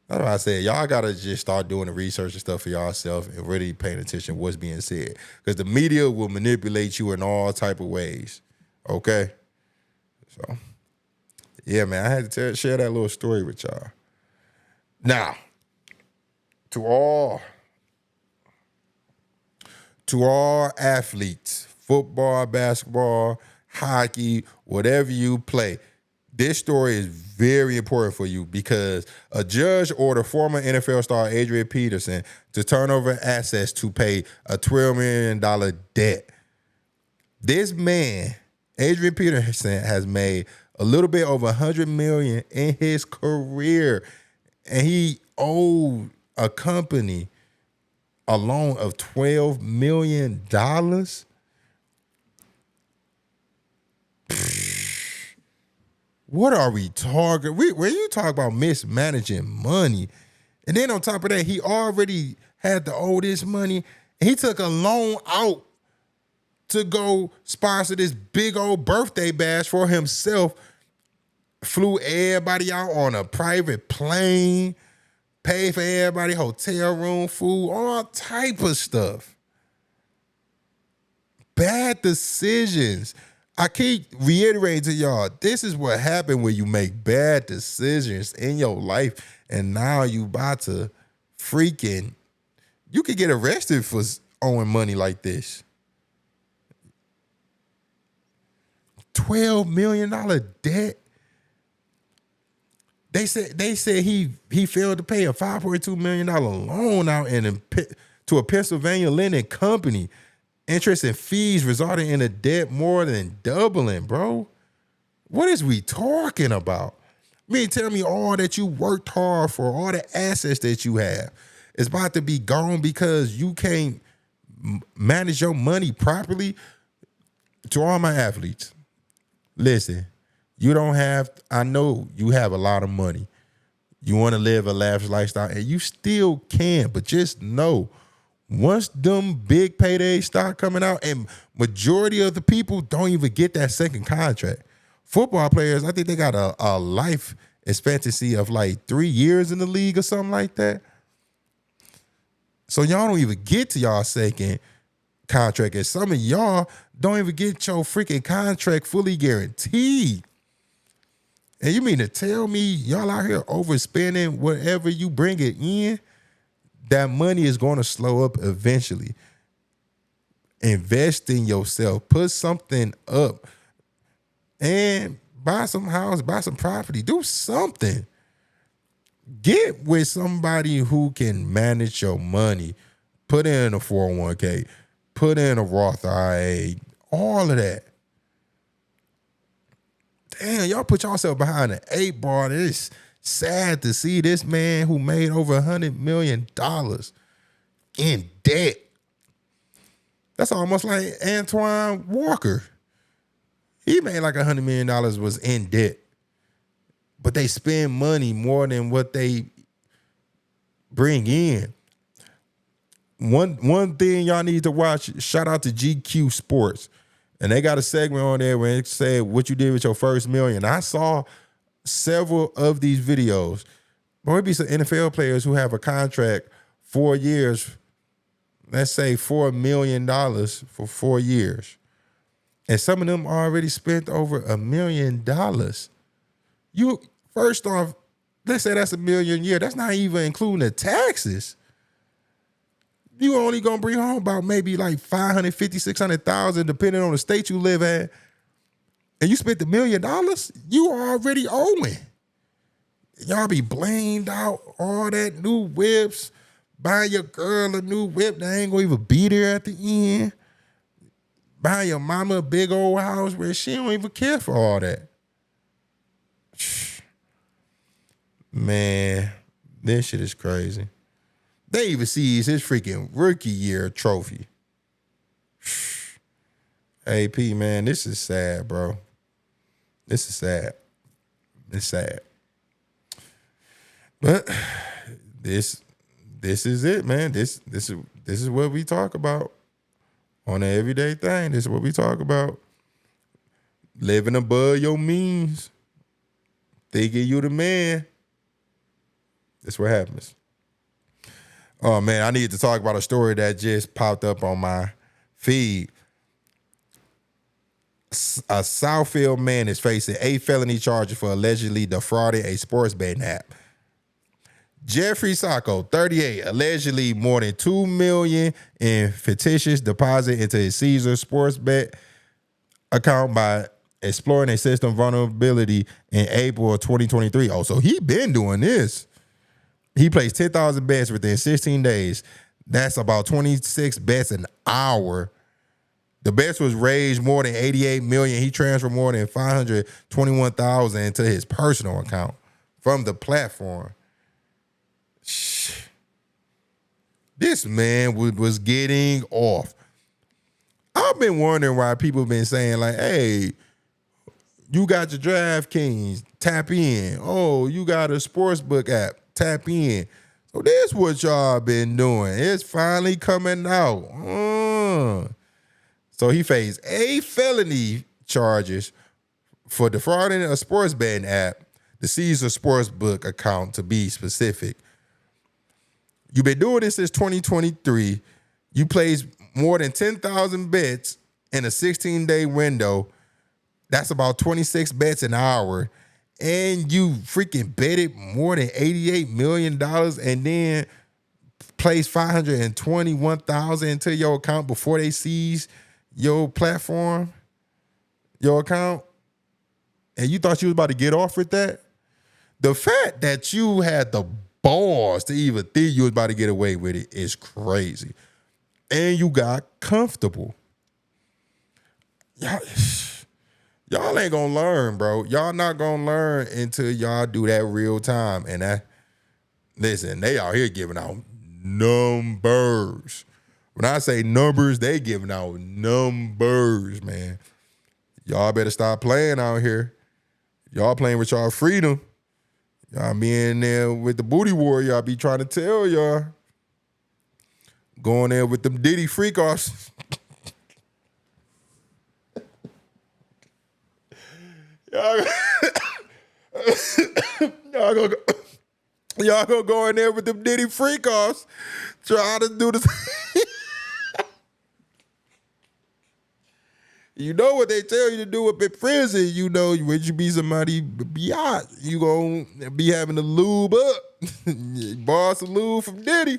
That's what I said. Y'all got to just start doing the research and stuff for yourself and really paying attention to what's being said. Because the media will manipulate you in all type of ways. Okay? So, yeah, man, I had to share that little story with y'all. Now, to all athletes, football, basketball, hockey, whatever you play, this story is very important for you because a judge ordered former NFL star Adrian Peterson to turn over assets to pay a $12 million debt. This man, Adrian Peterson, has made a little bit over $100 million in his career, and he owed a company a loan of $12 million. What are we talking? When you talk about mismanaging money, and then on top of that, he already had to owe this money, and he took a loan out to go sponsor this big old birthday bash for himself, flew everybody out on a private plane, paid for everybody hotel room, food, all type of stuff. Bad decisions. I keep reiterating to y'all, this is what happened when you make bad decisions in your life, and now you about to you could get arrested for owing money like this. $12 million debt. They said he failed to pay a $5.2 million loan out to a Pennsylvania lending company. Interest and fees resulting in a debt more than doubling, bro. What is we talking about? Tell me all that you worked hard for, all the assets that you have, is about to be gone because you can't manage your money properly. To all my athletes, listen, I know you have a lot of money. You want to live a lavish lifestyle, and you still can, but just know, once them big paydays start coming out, and majority of the people don't even get that second contract. Football players, I think they got a life expectancy of like 3 years in the league or something like that. So y'all don't even get to y'all second contract, and some of y'all don't even get your freaking contract fully guaranteed. And you mean to tell me y'all out here overspending whatever you bring it in? That money is going to slow up eventually. Invest in yourself. Put something up and buy some house, buy some property, do something. Get with somebody who can manage your money. Put in a 401k, put in a Roth IRA, all of that. Damn, y'all put yourself behind an 8 ball. It's sad to see this man who made over $100 million in debt. That's almost like Antoine Walker. He made like $100 million was in debt. But they spend money more than what they bring in. One thing y'all need to watch, shout out to GQ Sports. And they got a segment on there where it said what you did with your first million. I saw several of these videos. There be some NFL players who have a contract 4 years, let's say $4 million for 4 years. And some of them already spent over $1 million. You, first off, let's say that's $1 million a year. That's not even including the taxes. You only gonna bring home about maybe like $550,000, $600,000, depending on the state you live in. And you spent $1 million, you already owing. Y'all be blamed out, all that new whips, buying your girl a new whip that ain't gonna even be there at the end. Buying your mama a big old house where she don't even care for all that. Man, this shit is crazy. They even seized his freaking rookie year trophy. AP, man, this is sad, bro. This is sad. It's sad. But this is it, man. This is what we talk about on an everyday thing. This is what we talk about. Living above your means. Thinking you the man. That's what happens. Oh, man, I need to talk about a story that just popped up on my feed. A Southfield man is facing 8 felony charges for allegedly defrauding a sports betting app. Jeffrey Sacco, 38, allegedly more than $2 million in fictitious deposit into his Caesar sports bet account by exploring a system vulnerability in April of 2023. Oh, so he been doing this. He placed 10,000 bets within 16 days. That's about 26 bets an hour. The bets was raised more than $88 million. He transferred more than $521,000 into his personal account from the platform. This man was getting off. I've been wondering why people have been saying like, hey, you got your DraftKings, tap in. Oh, you got a sportsbook app, tap in. So this what y'all been doing. It's finally coming out. So he faced 8 felony charges for defrauding a sports betting app, the Caesar Sportsbook account to be specific. You've been doing this since 2023. You placed more than 10,000 bets in a 16-day window. That's about 26 bets an hour. And you freaking betted more than $88 million and then placed $521,000 into your account before they seize your platform, your account. And you thought you was about to get off with that? The fact that you had the balls to even think you was about to get away with it is crazy. And you got comfortable. Y'all ain't gonna learn, bro. Y'all not gonna learn until y'all do that real time. And listen, they out here giving out numbers. When I say numbers, they giving out numbers, man. Y'all better stop playing out here. Y'all playing with y'all freedom. Y'all be in there with the booty war. Y'all be trying to tell y'all. Going there with them Diddy freak offs. Y'all gonna go in there with them Diddy freak offs. Try to do this. You know what they tell you to do up in prison. You know, when you be somebody biatch, you gonna be having to lube up. Borrow some lube from Diddy.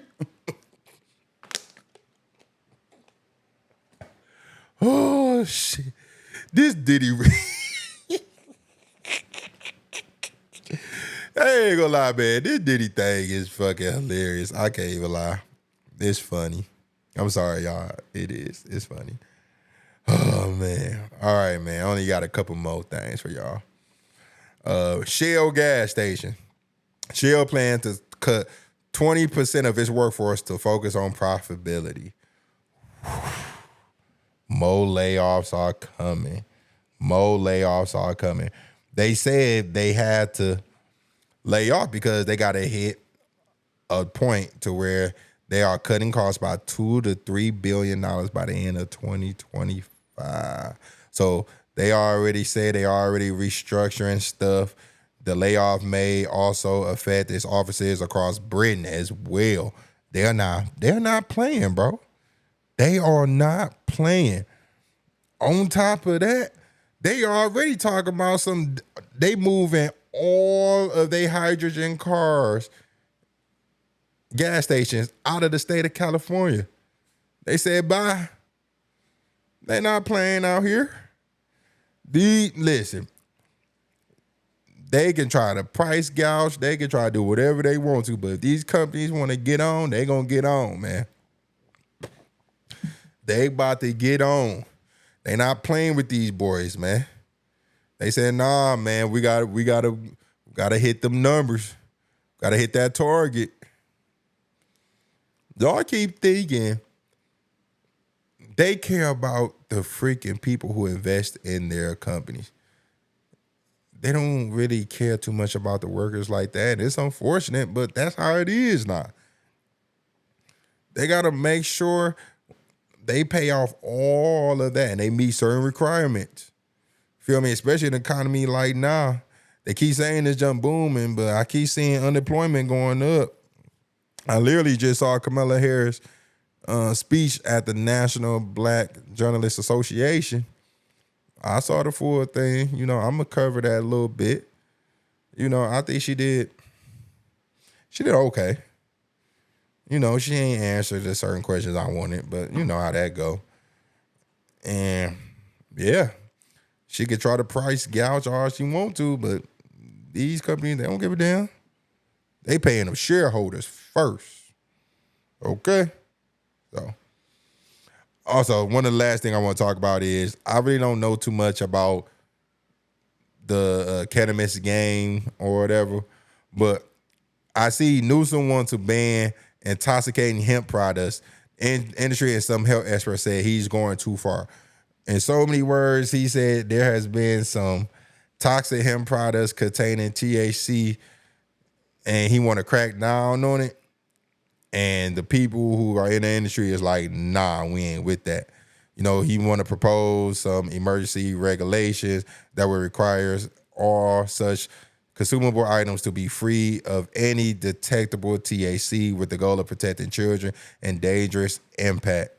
Oh shit. This Diddy. I ain't gonna lie, man. This Diddy thing is fucking hilarious. I can't even lie. It's funny. I'm sorry, y'all. It is. It's funny. Oh man. All right, man. I only got a couple more things for y'all. Shell gas station. Shell plans to cut 20% of its workforce to focus on profitability. More layoffs are coming. More layoffs are coming. They said they had to lay off because they got to hit a point to where they are cutting costs by $2 to $3 billion by the end of 2025. So they already said they already restructuring stuff. The layoff may also affect its offices across Britain as well. They're not playing, bro. They are not playing. On top of that, they already talking about they moving all of their hydrogen cars, gas stations out of the state of California. They said bye. They not playing out here. Listen, they can try to price gouge. They can try to do whatever they want to, but if these companies want to get on, they going to get on, man. They about to get on. They not playing with these boys, man. They said, nah, man, we gotta hit them numbers. Gotta hit that target. Y'all keep thinking they care about the freaking people who invest in their companies. They don't really care too much about the workers like that. It's unfortunate, but that's how it is now. They gotta make sure they pay off all of that and they meet certain requirements. Feel me? Especially in the economy like now. They keep saying it's just booming, but I keep seeing unemployment going up. I literally just saw Kamala Harris' speech at the National Black Journalists Association. I saw the full thing. You know, I'm going to cover that a little bit. You know, I think she did okay. You know, she ain't answered the certain questions I wanted, but you know how that go. And yeah, she could try to price gouge all she want to, but these companies, they don't give a damn. They paying them shareholders first. Okay? So, also, one of the last thing I want to talk about is I really don't know too much about the cannabis game or whatever, but I see Newsom wants to ban intoxicating hemp products. Industry and some health experts said he's going too far. In so many words, he said there has been some toxic hemp products containing THC, and he want to crack down on it. And the people who are in the industry is like, nah, we ain't with that. You know, he want to propose some emergency regulations that would require all such consumable items to be free of any detectable THC with the goal of protecting children and dangerous impact.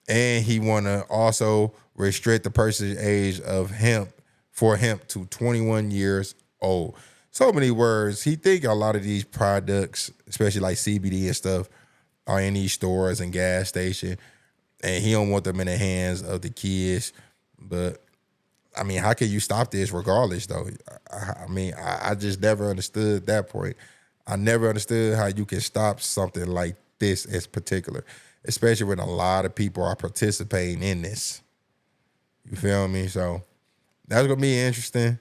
And he want to also restrict the purchase age of hemp to 21 years old. So many words. He think a lot of these products, especially like CBD and stuff, are in these stores and gas stations, and he don't want them in the hands of the kids. But I mean, how can you stop this regardless, though? I just never understood that point. I never understood how you can stop something like this as particular, especially when a lot of people are participating in this. You feel me? So that's going to be interesting.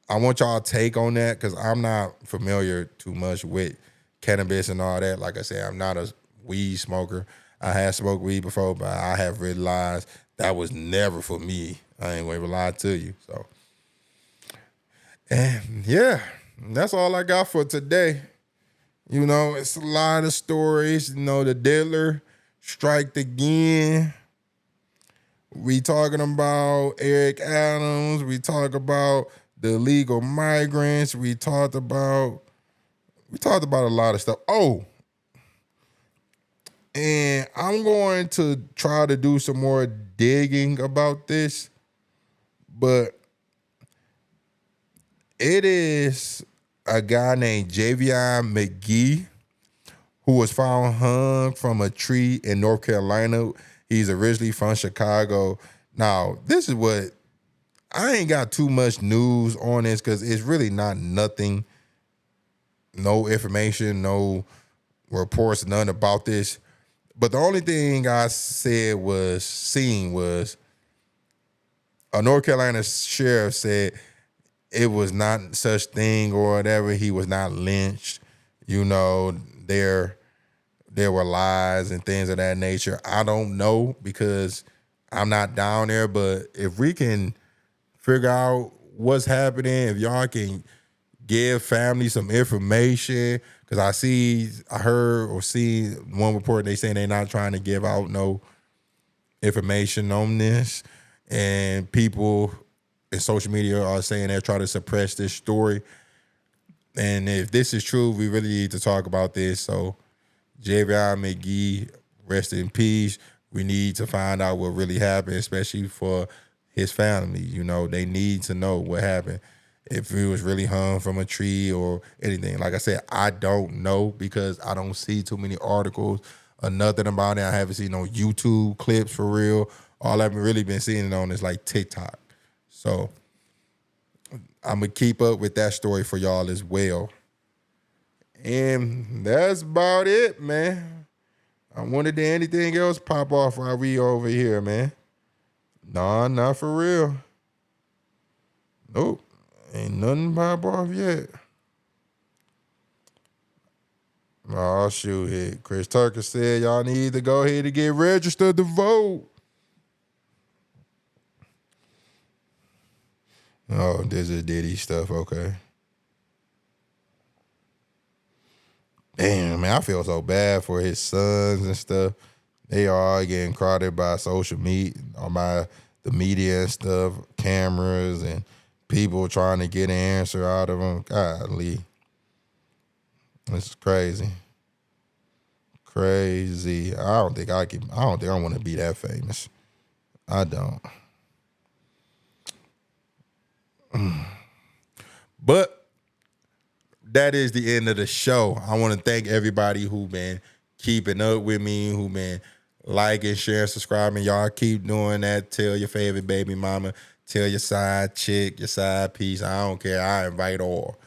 I want y'all take on that because I'm not familiar too much with cannabis and all that. Like I said, I'm not a weed smoker. I have smoked weed before, but I have realized that was never for me. I ain't gonna lie to you. So, and yeah, that's all I got for today. You know, it's a lot of stories. You know, the dealer striked again. We talking about Eric Adams. We talk about the illegal migrants. We talked about a lot of stuff. Oh, and I'm going to try to do some more digging about this, but it is a guy named Javion McGee who was found hung from a tree in North Carolina. He's originally from Chicago. Now, this is what I ain't got too much news on this because it's really not nothing, no information, no reports, none about this. But the only thing I seen was a North Carolina sheriff said it was not such thing or whatever. He was not lynched. You know, there were lies and things of that nature. I don't know because I'm not down there. But if we can figure out what's happening, if y'all can give family some information, because I heard or see one report, they saying they're not trying to give out no information on this. And people in social media are saying they're trying to suppress this story. And if this is true, we really need to talk about this. So Javion McGee, rest in peace. We need to find out what really happened, especially for his family. You know, they need to know what happened. If he was really hung from a tree or anything. Like I said, I don't know because I don't see too many articles or nothing about it. I haven't seen no YouTube clips for real. All I've really been seeing it on is like TikTok. So I'm going to keep up with that story for y'all as well. And that's about it, man. I wonder did anything else pop off while we over here, man. Nah, not for real. Nope. Ain't nothing pop off yet. Oh, shoot. Chris Tucker said y'all need to go ahead and get registered to vote. Oh, this is Diddy stuff. Okay. Damn, man, I feel so bad for his sons and stuff. They are getting crowded by social media, or by the media and stuff, cameras and people trying to get an answer out of them. Golly. This is crazy. Crazy. I don't think I want to be that famous. I don't. But that is the end of the show. I want to thank everybody who been keeping up with me, who been liking, sharing, subscribing. Y'all keep doing that. Tell your favorite baby mama. Tell your side chick, your side piece. I don't care. I invite all.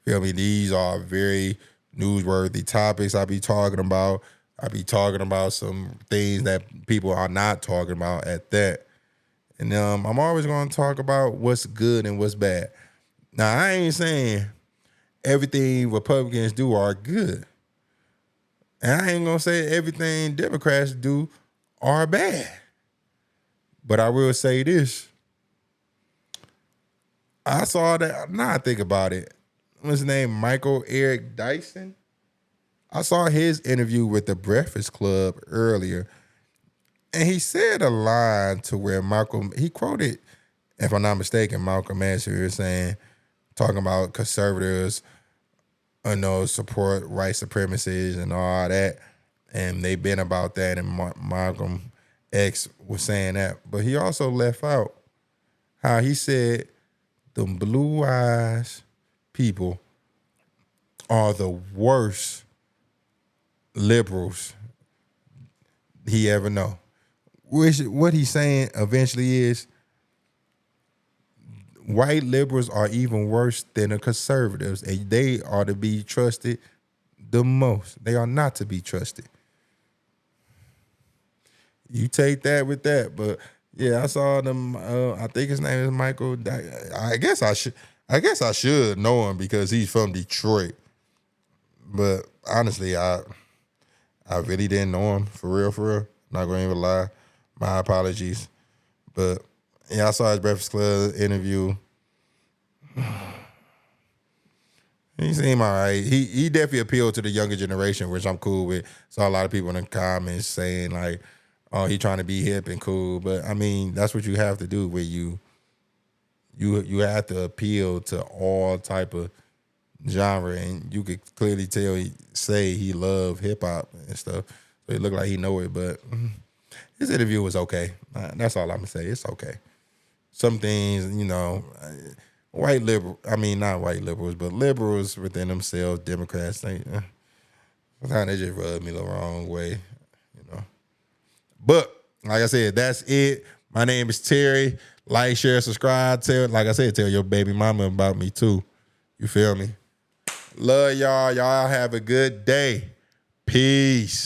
Feel me? These are very newsworthy topics I be talking about. I be talking about some things that people are not talking about at that. And I'm always going to talk about what's good and what's bad. Now, I ain't saying everything Republicans do are good. And I ain't going to say everything Democrats do are bad. But I will say this. I saw that, now I think about it. What's his name? Michael Eric Dyson? I saw his interview with the Breakfast Club earlier. And he said a line to where he quoted, if I'm not mistaken, Malcolm X here saying, talking about conservatives, support white supremacists and all that. And they've been about that, and Malcolm X was saying that. But he also left out how he said the blue eyes people are the worst liberals he ever know. Which what he's saying eventually is white liberals are even worse than the conservatives, and they are to be trusted the most. They are not to be trusted. You take that with that, but yeah, I saw them. I think his name is Michael. I guess I should know him because he's from Detroit. But honestly, I really didn't know him for real. Not gonna even lie. My apologies. But yeah, I saw his Breakfast Club interview. He seemed all right. He definitely appealed to the younger generation, which I'm cool with. Saw a lot of people in the comments saying like, "Oh, he trying to be hip and cool." But I mean, that's what you have to do. Where you have to appeal to all type of genre, and you could clearly tell he loved hip hop and stuff. So it looked like he know it, but his interview was okay. That's all I'm gonna say. It's okay. Some things, not white liberals, but liberals within themselves, Democrats, sometimes they just rub me the wrong way, But Like I said, that's it. My name is Terry. Like, share, subscribe. Like I said, tell your baby mama about me too. You feel me? Love y'all. Y'all have a good day. Peace.